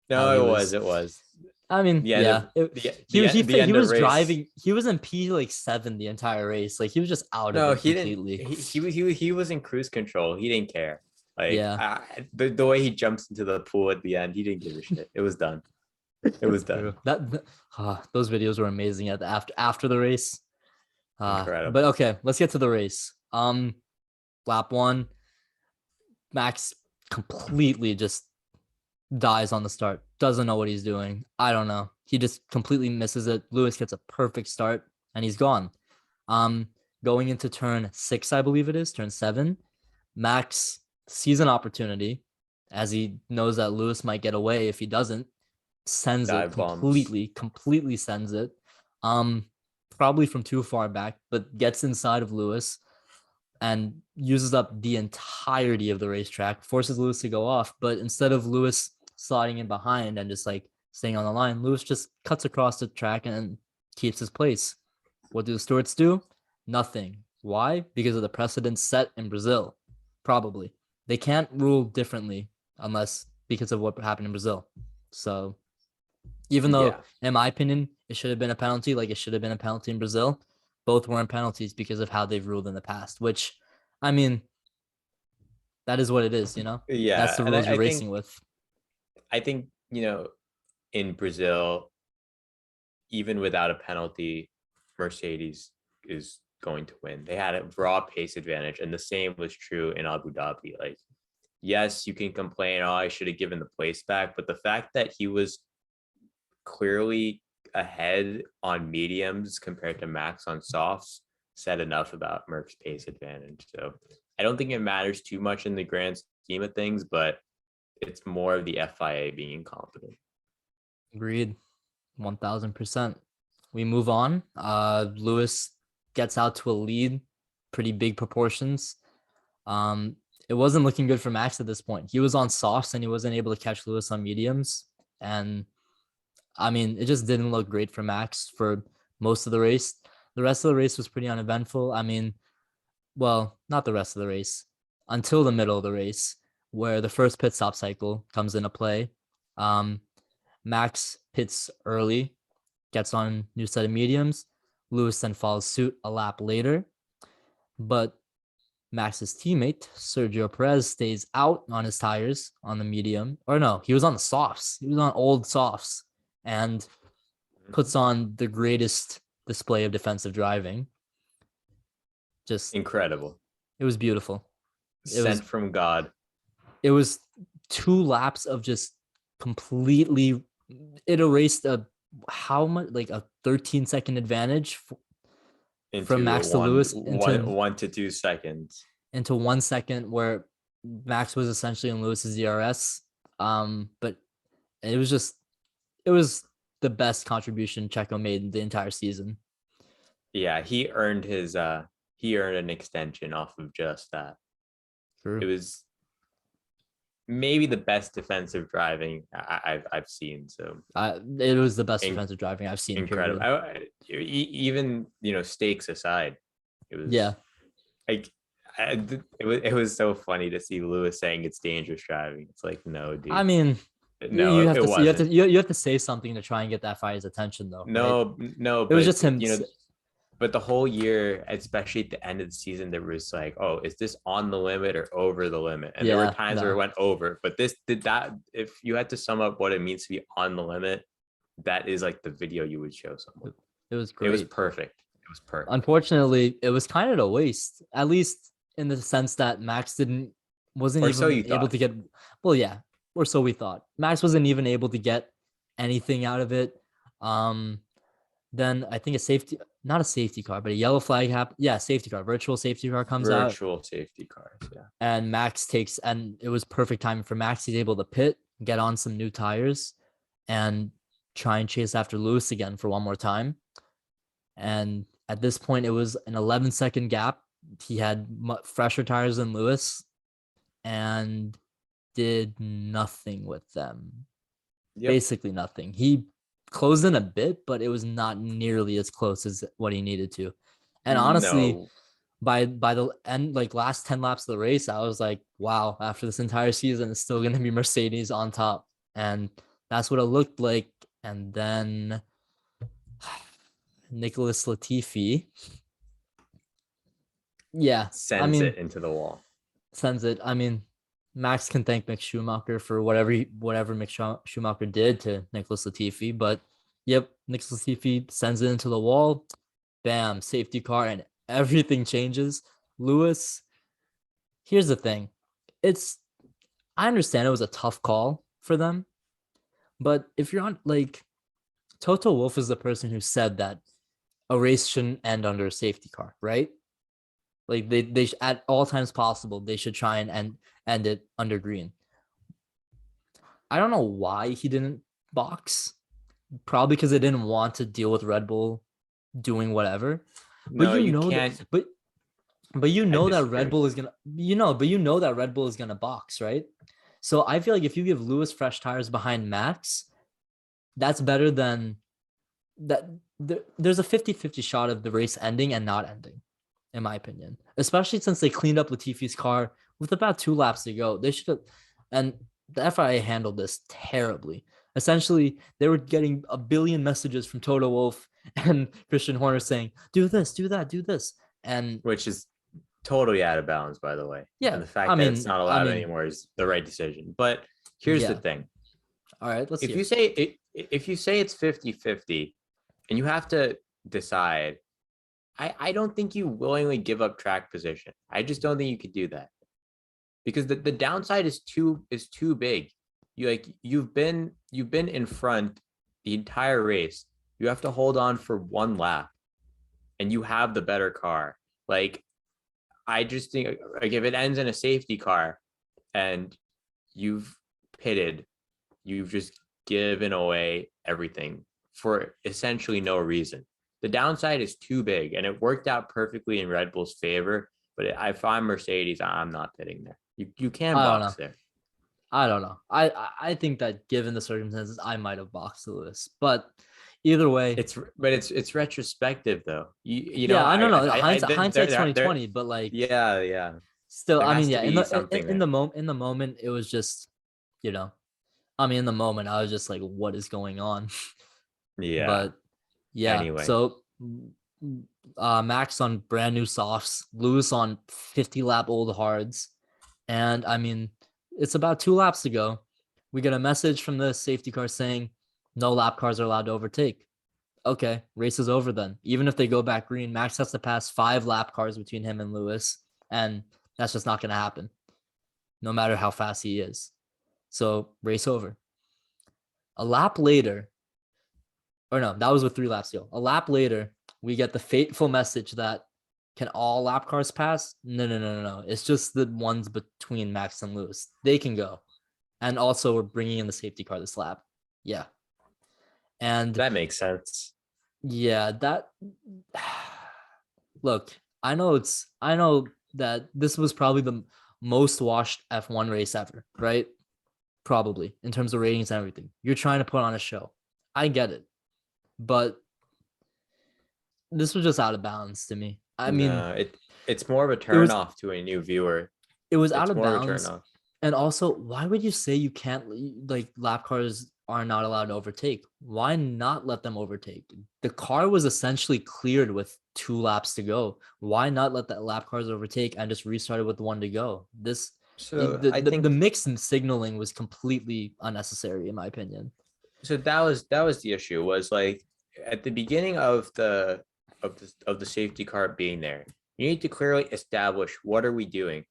No, it was. I mean, yeah, he was driving. He was in P7 the entire race. Like he was just out of it completely. He was in cruise control. He didn't care. Like yeah, the way he jumps into the pool at the end, he didn't give a shit. It was done. It was done. Those videos were amazing at after the race. Incredible. But okay, let's get to the race. Lap 1, Max completely just dies on the start. Doesn't know what he's doing. I don't know. He just completely misses it. Lewis gets a perfect start and he's gone. Going into turn 6, I believe it is, turn 7, Max sees an opportunity as he knows that Lewis might get away if he doesn't. Sends it completely sends it. Probably from too far back, but gets inside of Lewis and uses up the entirety of the racetrack, forces Lewis to go off. But instead of Lewis sliding in behind and just like staying on the line, Lewis just cuts across the track and keeps his place. What do the stewards do? Nothing. Why? Because of the precedent set in Brazil. Probably. They can't rule differently unless because of what happened in Brazil. So even though, in my opinion, it should have been a penalty, like it should have been a penalty in Brazil, both weren't penalties because of how they've ruled in the past, which, I mean, that is what it is, Yeah. That's the rules you're racing with. I think, in Brazil, even without a penalty, Mercedes is going to win. They had a raw pace advantage, and the same was true in Abu Dhabi. Like, yes, you can complain, I should have given the place back, but the fact that he was clearly ahead on mediums compared to Max on softs said enough about Merck's pace advantage. So I don't think it matters too much in the grand scheme of things, but it's more of the FIA being incompetent. Agreed. 1000%. We move on. Lewis gets out to a lead, pretty big proportions. It wasn't looking good for Max at this point. He was on softs and he wasn't able to catch Lewis on mediums. And I mean, it just didn't look great for Max for most of the race. The rest of the race was pretty uneventful. I mean, well, not the rest of the race, until the middle of the race, where the first pit stop cycle comes into play. Max pits early, gets on new set of mediums. Lewis then follows suit a lap later. But Max's teammate, Sergio Perez, stays out on his tires on the medium. Or no, he was on the softs. He was on old softs and puts on the greatest display of defensive driving. Just incredible. It was beautiful. Sent from God. It was 2 laps of just completely, it erased a 13-second advantage from Max to Lewis into 1 to 2 seconds into 1 second, where Max was essentially in Lewis's DRS. But it was the best contribution Checo made the entire season. Yeah, he earned an extension off of just that. True. It was maybe the best defensive driving I've seen. So it was the best defensive driving I've seen. Incredible. Even stakes aside, it was like it was so funny to see Lewis saying it's dangerous driving. It's like, no, dude. I mean, no, you have to say something to try and get that FIA's attention, though. No, right? No, it was just him. But the whole year, especially at the end of the season, there was like, oh, is this on the limit or over the limit? And there were times where it went over. But this did that. If you had to sum up what it means to be on the limit, that is like the video you would show someone. It was great. It was perfect. Unfortunately, it was kind of a waste, at least in the sense that Max wasn't even able to get. Well, yeah, or so we thought. Max wasn't even able to get anything out of it. Then I think not a safety car, but a yellow flag safety car, virtual safety car comes out. Virtual safety cars, yeah. And Max and it was perfect timing for Max. He's able to pit, get on some new tires, and try and chase after Lewis again for one more time. And at this point, it was an 11-second gap. He had fresher tires than Lewis and did nothing with them. Yep. Basically nothing. He closed in a bit, but it was not nearly as close as what he needed to. And honestly, by the end, like last 10 laps of the race, I was like, wow, after this entire season, it's still going to be Mercedes on top. And that's what it looked like. And then Nicholas Latifi. Yeah. Sends it into the wall. Sends it. I mean, Max can thank Mick Schumacher for whatever Mick Schumacher did to Nicholas Latifi. But, yep, Nicholas Latifi sends it into the wall. Bam, safety car, and everything changes. Lewis, here's the thing. I understand it was a tough call for them. But if you're on, like, Toto Wolff is the person who said that a race shouldn't end under a safety car, right? Like, they at all times possible, they should try and end it under green. I don't know why he didn't box. Probably because they didn't want to deal with Red Bull doing whatever. No, you can't. But you know that Red Bull is that Red Bull is gonna box, right? So I feel like if you give Lewis fresh tires behind Max, that's better than that. There's a 50-50 shot of the race ending and not ending, in my opinion, especially since they cleaned up Latifi's car with about 2 laps to go. They should have, and the FIA handled this terribly. Essentially, they were getting a billion messages from Toto Wolff and Christian Horner saying, do this, do that, do this. And which is totally out of bounds, by the way. Yeah. And the fact that it's not allowed anymore is the right decision. But here's the thing. All right, if you say it's 50-50 and you have to decide, I don't think you willingly give up track position. I just don't think you could do that. Because the downside is too big. You've been in front the entire race, you have to hold on for one lap, and you have the better car. Like, I just think like if it ends in a safety car and you've pitted, you've just given away everything for essentially no reason. The downside is too big, and it worked out perfectly in Red Bull's favor. But if I'm Mercedes, I'm not pitting there. You can I don't know. box there. I don't know. I think that given the circumstances, I might have boxed Lewis. But either way, It's retrospective though. You know yeah, I don't know. there Hindsight's there 2020, but like yeah. still, There I has mean, to yeah, be something in there. the moment, it was just, you know, I mean, in the moment, I was just like, what is going on? Yeah. But yeah, Anyway, so Max on brand new softs, Lewis on 50 lap old hards. And I mean, it's about 2 laps to go. We get a message from the safety car saying no lap cars are allowed to overtake. Okay, race is over then. Even if they go back green, Max has to pass 5 lap cars between him and Lewis. And that's just not going to happen, no matter how fast he is. So race over. A lap later, or no, that was with 3 laps to go. A lap later, we get the fateful message that can all lap cars pass? No. It's just the ones between Max and Lewis. They can go. And also, we're bringing in the safety car this lap. Yeah. And that makes sense. yeah, that look, I know that this was probably the most watched F1 race ever, right? Probably in terms of ratings and everything. You're trying to put on a show. I get it. But this was just out of bounds to me. I mean, No, it's more of a it turn was off to a new viewer. it was out It's of more of a turn bounds. off. And also, why would you say you can't, like, lap cars are not allowed to overtake? Why not let them overtake? The car was essentially cleared with 2 laps to go. Why not let the lap cars overtake and just restart it with 1 to go? So I The think mix and signaling was completely unnecessary, in my opinion. so that was the issue, was like at the beginning of the safety car being there, you need to clearly establish what are we doing.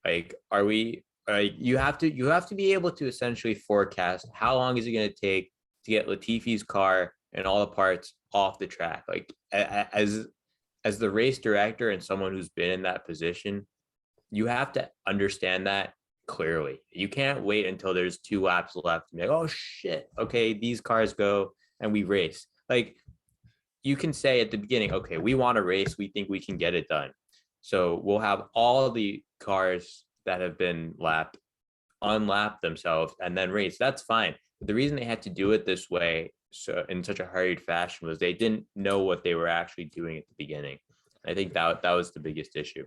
Like, are we like you have to be able to essentially forecast how long is it going to take to get Latifi's car and all the parts off the track. Like, as the race director and someone who's been in that position, you have to understand that clearly. You can't wait until there's 2 laps left and be like, oh shit, okay, these cars go and we race. Like, you can say at the beginning, okay, we want to race, we think we can get it done. So we'll have all the cars that have been lapped unlap themselves and then race. That's fine. But the reason they had to do it this way, so in such a hurried fashion, was they didn't know what they were actually doing at the beginning. I think that was the biggest issue.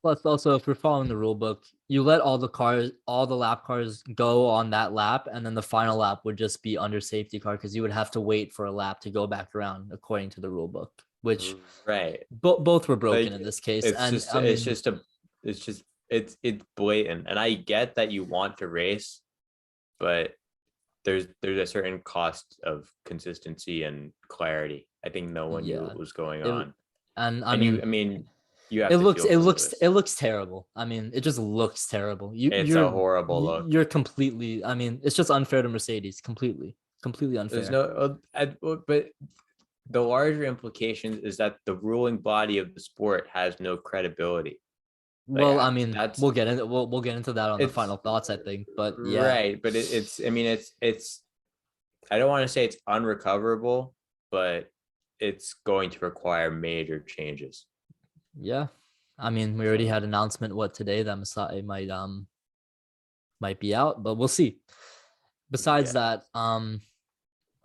Plus, also, if you're following the rule book, you let all the lap cars go on that lap, and then the final lap would just be under safety car because you would have to wait for a lap to go back around according to the rule book, which Right. both were broken Like, in this case. it's And just I it's mean, just a it's just it's blatant. And I get that you want to race, but there's a certain cost of consistency and clarity. I think no one knew yeah, what was going it, on. and I And mean, I mean, you have to feel it for looks Lewis. terrible. I mean, it just looks terrible. It's a horrible look. You're completely. I mean, it's just unfair to Mercedes. Completely There's unfair. no, but the larger implication is that the ruling body of the sport has no credibility. Like, Well, I mean, that's we'll get into that on the it's final thoughts, I think. But yeah, right, but I mean, it's I don't want to say it's unrecoverable, but it's going to require major changes. yeah. I mean, we already had an announcement today that Masai might be out, but we'll see. Besides Yeah. that,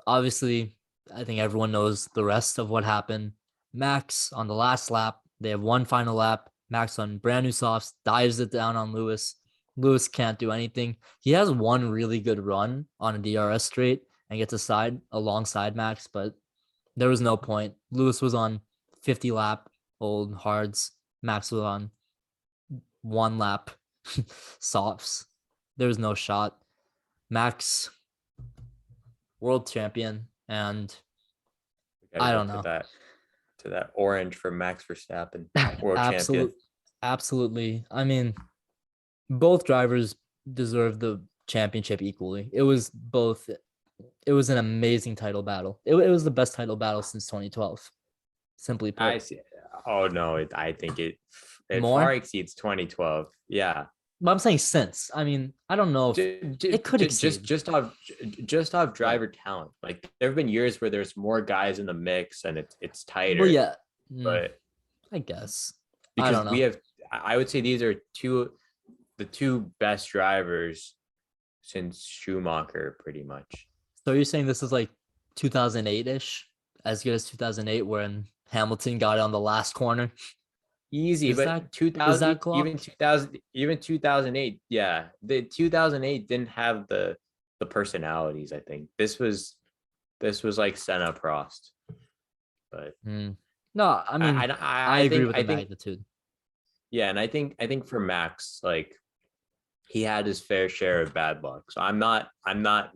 obviously, I think everyone knows the rest of what happened. Max on the last lap, they have one final lap. Max on brand new softs dives it down on Lewis. Lewis can't do anything. He has one really good run on a DRS straight and gets alongside Max, but there was no point. Lewis was on 50 lap old hards. Max was on 1 lap softs. There was no shot. Max, world champion, and We got I to don't get know. to that orange from Max Verstappen, world champion. Absolutely. I mean, both drivers deserve the championship equally. It was both it was an amazing title battle. It was the best title battle since 2012. Simply I put, see. Oh no, I think it far more. exceeds 2012. Yeah. But I'm saying since. I mean, I don't know if it could exceed. Just off Yeah. driver talent. Like there have been years where there's more guys in the mix and it's Well, tighter, yeah. but I guess. I because don't we know. have, I would say these are the two best drivers since Schumacher, pretty much. So you're saying this is like 2008 ish, as good as 2008, when Hamilton got it on the last corner. Easy, Is but that is that even clock? 2000, even 2008, yeah, the 2008 didn't have the personalities. I think this was like Senna, Prost, but Hmm. No, I I mean, I I agree think with the magnitude. yeah, and I think for Max, like he had his fair share of bad luck. So I'm not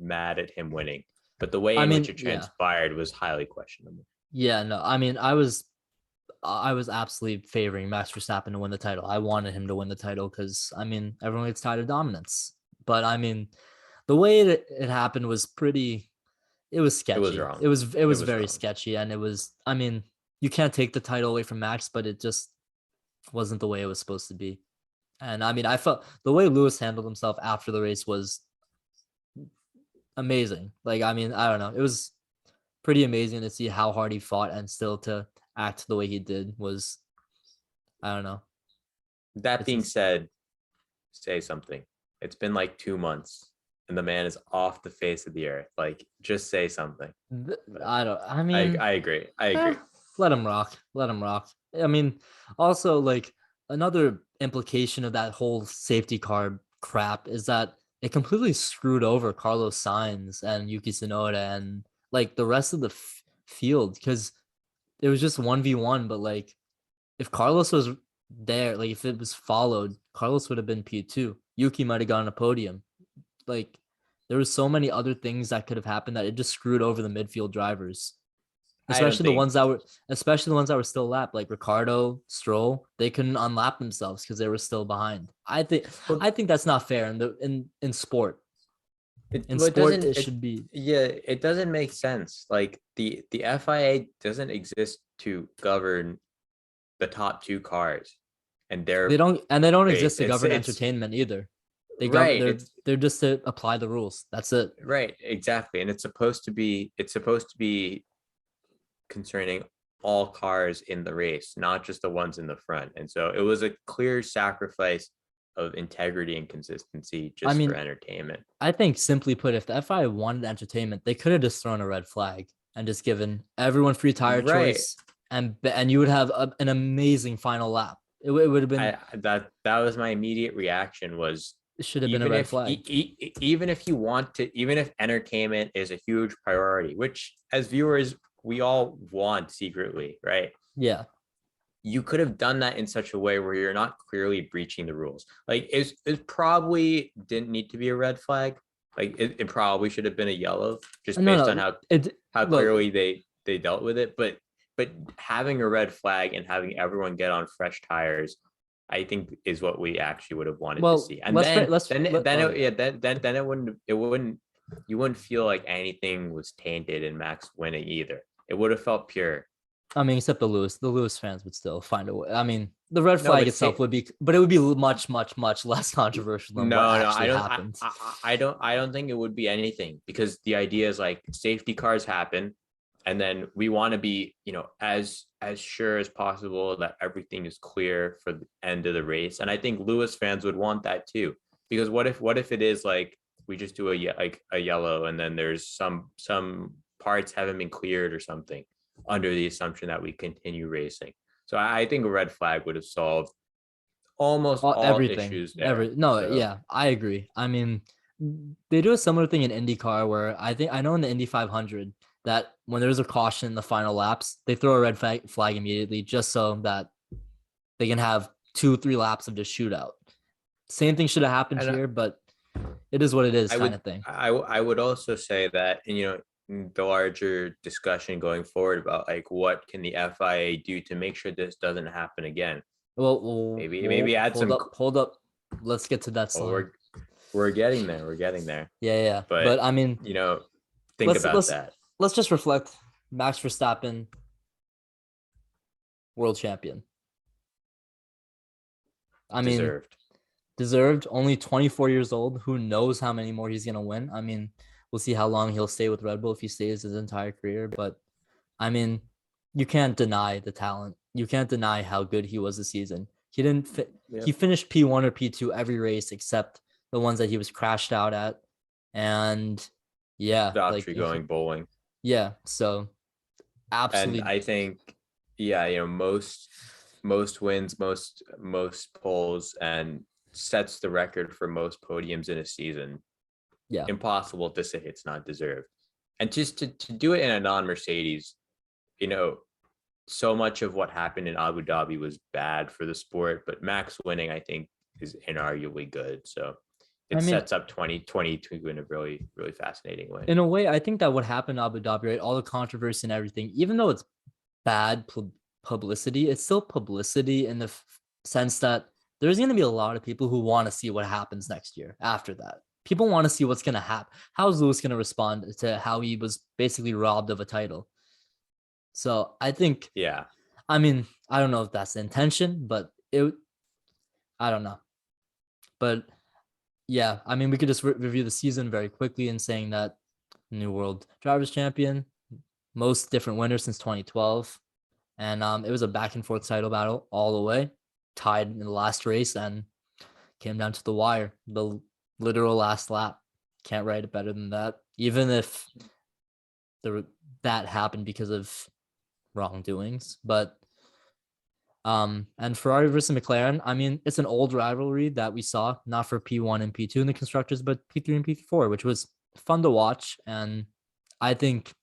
mad at him winning, but the way I in which mean, it yeah, transpired was highly questionable. yeah. No, I mean, I was absolutely favoring Max Verstappen to win the title. I wanted him to win the title because I mean, everyone gets tired of dominance. But I mean, the way it happened was pretty. It was It was sketchy. wrong. It It was was very wrong. sketchy, and it was. I mean, you can't take the title away from Max, but it just wasn't the way it was supposed to be. And I mean, I felt the way Lewis handled himself after the race was amazing. Like, I mean, I don't know. It was pretty amazing to see how hard he fought and still to act the way he did was, I don't know. That It's being said, say something. It's been like 2 months and the man is off the face of the earth. Like, just say something. But I don't, I mean, I agree. I eh, agree. let him rock. Let him rock. I mean, also, like, another implication of that whole safety car crap is that it completely screwed over Carlos Sainz and Yuki Sonoda and like the rest of the field because it was just 1v1. But like, if Carlos was there, like, if it was followed, Carlos would have been P2. Yuki might have gotten a podium. Like, there was so many other things that could have happened that it just screwed over the midfield drivers, I don't think especially the ones that were still lapped, like Ricardo, Stroll. They couldn't unlap themselves because they were still behind. well, I think that's not fair in sport. In well, it sport, doesn't it it should be. yeah, it doesn't make sense. Like the FIA doesn't exist to govern the top two cars and They their don't race. exist to govern It's entertainment either. They govern. right. It's They're just to apply the rules. That's it. right, exactly. And it's supposed to be concerning all cars in the race, not just the ones in the front. And so it was a clear sacrifice of integrity and consistency I just for mean, entertainment. I think simply put, if the FIA wanted entertainment, they could have just thrown a red flag and just given everyone free tire Right. choice, and you would have an amazing final lap. It would have been. That was my immediate reaction was It should have been a red flag. even if you want to, even if entertainment is a huge priority, which as viewers we all want secretly, right? Yeah. You could have done that in such a way where you're not clearly breaching the rules. Like it probably didn't need to be a red flag. Like it probably should have been a yellow, just No, based on no. It how look. clearly they dealt with it. But having a red flag and having everyone get on fresh tires, I think is what we actually would have wanted to Well, see. And oh it, yeah. yeah, then it wouldn't you wouldn't feel like anything was tainted in Max winning either. It would have felt pure. I mean, except the Lewis fans would still find a way. I mean, the red No, flag but itself would be, but it would be much, much, much less controversial than what no, actually happened. I don't think it would be anything because the idea is like safety cars happen, and then we want to be, as sure as possible that everything is clear for the end of the race. And I think Lewis fans would want that too, because what if it is like we just do like a yellow, and then there's some parts haven't been cleared or something under the assumption that we continue racing. So I think a red flag would have solved almost all Everything, issues there. no, So yeah, I agree. I mean, they do a similar thing in IndyCar where I know in the Indy 500 that when there's a caution in the final laps, they throw a red flag immediately just so that they can have 2-3 laps of just shootout. Same thing should have happened and here, but it is what it is, I kind would of thing. I would also say that, the larger discussion going forward about like what can the FIA do to make sure this doesn't happen again. Maybe add Hold some. up, hold up. Let's get to that Oh, slide. we're getting there. We're getting there. Yeah, yeah. But But I mean, you know Think let's about let's that. let's just reflect. Max Verstappen, world champion. I mean, Deserved. deserved. Only 24 years old. Who knows how many more he's gonna win? I mean, we'll see how long he'll stay with Red Bull if he stays his entire career. But I mean, you can't deny the talent. You can't deny how good he was this season. He didn't fit. Yep. He finished P1 or P2 every race except the ones that he was crashed out at. And yeah, like Austria going bowling. yeah, so And absolutely I think, yeah, most wins, most polls, and sets the record for most podiums in a season. yeah. Impossible to say it's not deserved. And just to do it in a non-Mercedes, you know, so much of what happened in Abu Dhabi was bad for the sport, but Max winning, I think, is inarguably good. So I it mean, sets up 2022 in a really, really fascinating way. in a way, I think that what happened in Abu Dhabi, right? All the controversy and everything, even though it's bad publicity, it's still publicity in the sense that there's going to be a lot of people who want to see what happens next year after that. People want to see what's going to happen. How's Lewis going to respond to how he was basically robbed of a title? So I think, Yeah. I mean, I don't know if that's the intention, but I don't know. But yeah, I mean, we could just review the season very quickly in saying that new world drivers champion, most different winners since 2012. And it was a back and forth title battle all the way, tied in the last race and came down to the wire, the literal last lap. Can't write it better than that. Even if that happened because of wrongdoings, but and Ferrari versus McLaren, I mean, it's an old rivalry that we saw, not for P1 and P2 in the constructors, but P3 and P4, which was fun to watch. And I think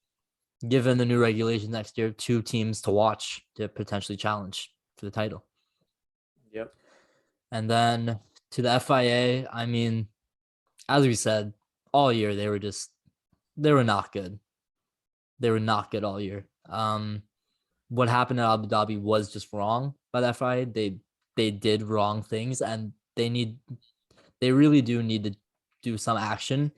given the new regulations next year, two teams to watch to potentially challenge for the title. Yep. And then to the FIA, I mean, as we said, all year they were not good. They were not good all year. What happened at Abu Dhabi was just wrong by the FIA. They did wrong things, and they really do need to do some action.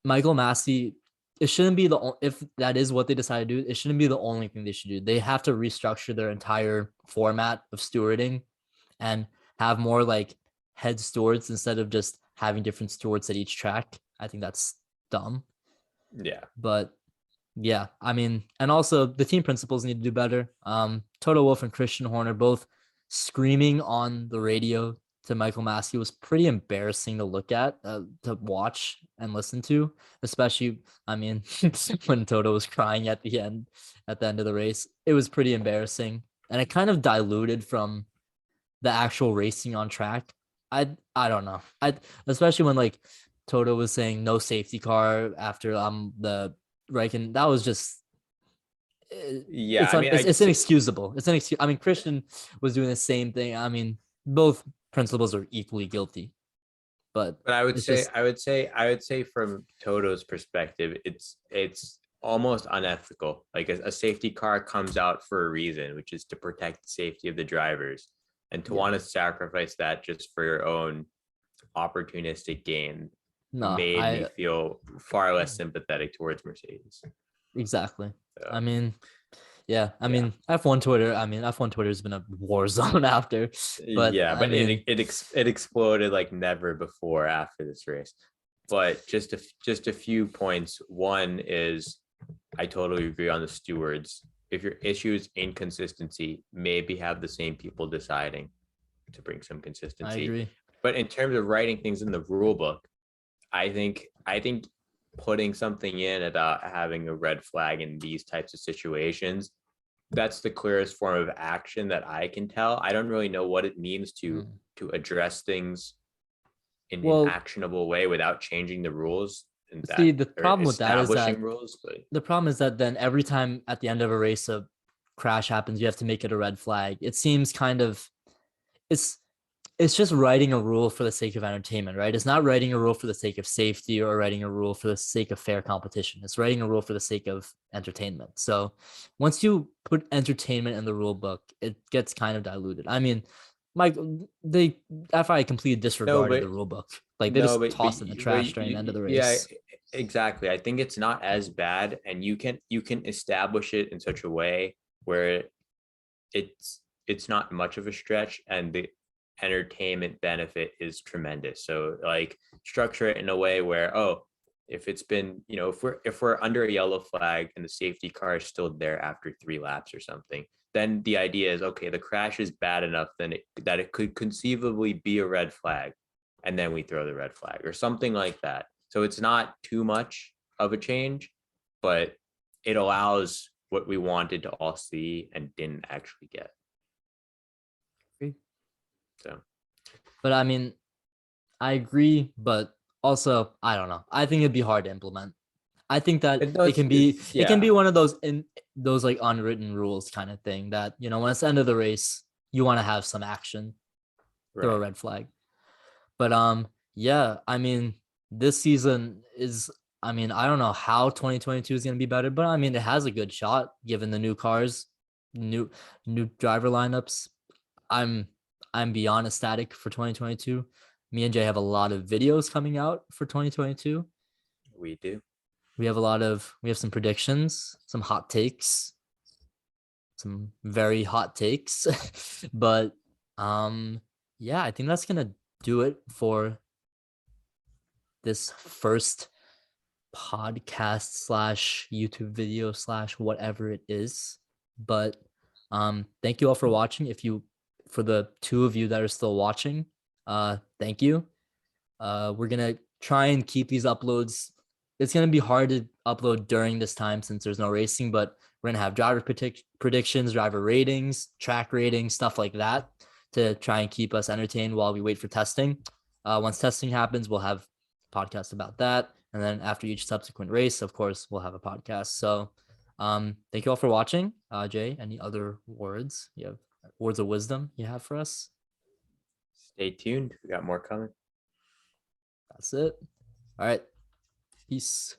Michael Massey, it shouldn't be if that is what they decide to do, it shouldn't be the only thing they should do. They have to restructure their entire format of stewarding and have more like head stewards instead of just having different stewards at each track. I think that's dumb. Yeah. But yeah, I mean, and also the team principals need to do better. Toto Wolff and Christian Horner both screaming on the radio to Michael Massey was pretty embarrassing to look at, to watch and listen to, especially, I mean, when Toto was crying at the end of the race. It was pretty embarrassing, and it kind of diluted from the actual racing on track. I don't know. Especially when like Toto was saying no safety car after the Raikkonen. That was just Yeah. I mean, it's inexcusable. I mean, Christian was doing the same thing. I mean, both principals are equally guilty, but But it's just I would say from Toto's perspective, it's almost unethical. Like a safety car comes out for a reason, which is to protect the safety of the drivers, and to yeah. want to sacrifice that just for your own opportunistic gain No, made me feel far less sympathetic towards Mercedes. exactly. So, I mean, yeah. I yeah. mean, F1 Twitter. I mean, F1 Twitter has been a war zone after, but Yeah, I but mean, it exploded like never before after this race. But just a few points. One is I totally agree on the stewards. If your issue is inconsistency, maybe have the same people deciding to bring some I consistency. agree. But in terms of writing things in the rule book, I think putting something in about having a red flag in these types of situations, that's the clearest form of action that I can tell. I don't really know what it means to address things in an Well, actionable way without changing the rules and see, that the or problem with that is establishing that rules. But the problem is that then every time at the end of a race a crash happens, you have to make it a red flag. It seems kind of it's it's just writing a rule for the sake of entertainment, right? It's not writing a rule for the sake of safety or writing a rule for the sake of fair competition. It's writing a rule for the sake of entertainment. So once you put entertainment in the rule book, it gets kind of diluted. I mean, Mike, they FI completely No, disregarded but the rule book. Like they no, just but tossed it in the trash during the end of the yeah, race. exactly. I think it's not as bad, and you can establish it in such a way where it's not much of a stretch, and the entertainment benefit is tremendous. So like structure it in a way where, oh, if it's been, if we're under a yellow flag and the safety car is still there after 3 laps or something, then the idea is, okay, the crash is bad enough that it could conceivably be a red flag, and then we throw the red flag or something like that. So it's not too much of a change, but it allows what we wanted to all see and didn't actually get. So, But I mean, I agree, but also I don't know. I think it'd be hard to implement. I think that it does, it can yeah, be one of those like unwritten rules kind of thing that, when it's the end of the race, you want to have some action, throw a right. red flag. But yeah, I mean, this season is, I mean, I don't know how 2022 is going to be better, but I mean, it has a good shot given the new cars, new new driver lineups. I'm I'm beyond ecstatic for 2022. Me and Jay have a lot of videos coming out for 2022. We do. We have some predictions, some hot takes, some very hot takes. But yeah, I think that's gonna do it for this first podcast slash YouTube video slash whatever it is. But thank you all for watching. For the 2 of you that are still watching, thank you. We're gonna try and keep these uploads. It's gonna be hard to upload during this time since there's no racing, but we're gonna have driver predictions, driver ratings, track ratings, stuff like that to try and keep us entertained while we wait for testing. Once testing happens, we'll have a podcast about that, and then after each subsequent race, of course, we'll have a podcast. So, thank you all for watching. Jay, any other words you have? Words of wisdom you have for us? Stay tuned. We got more coming. That's it. All right. Peace.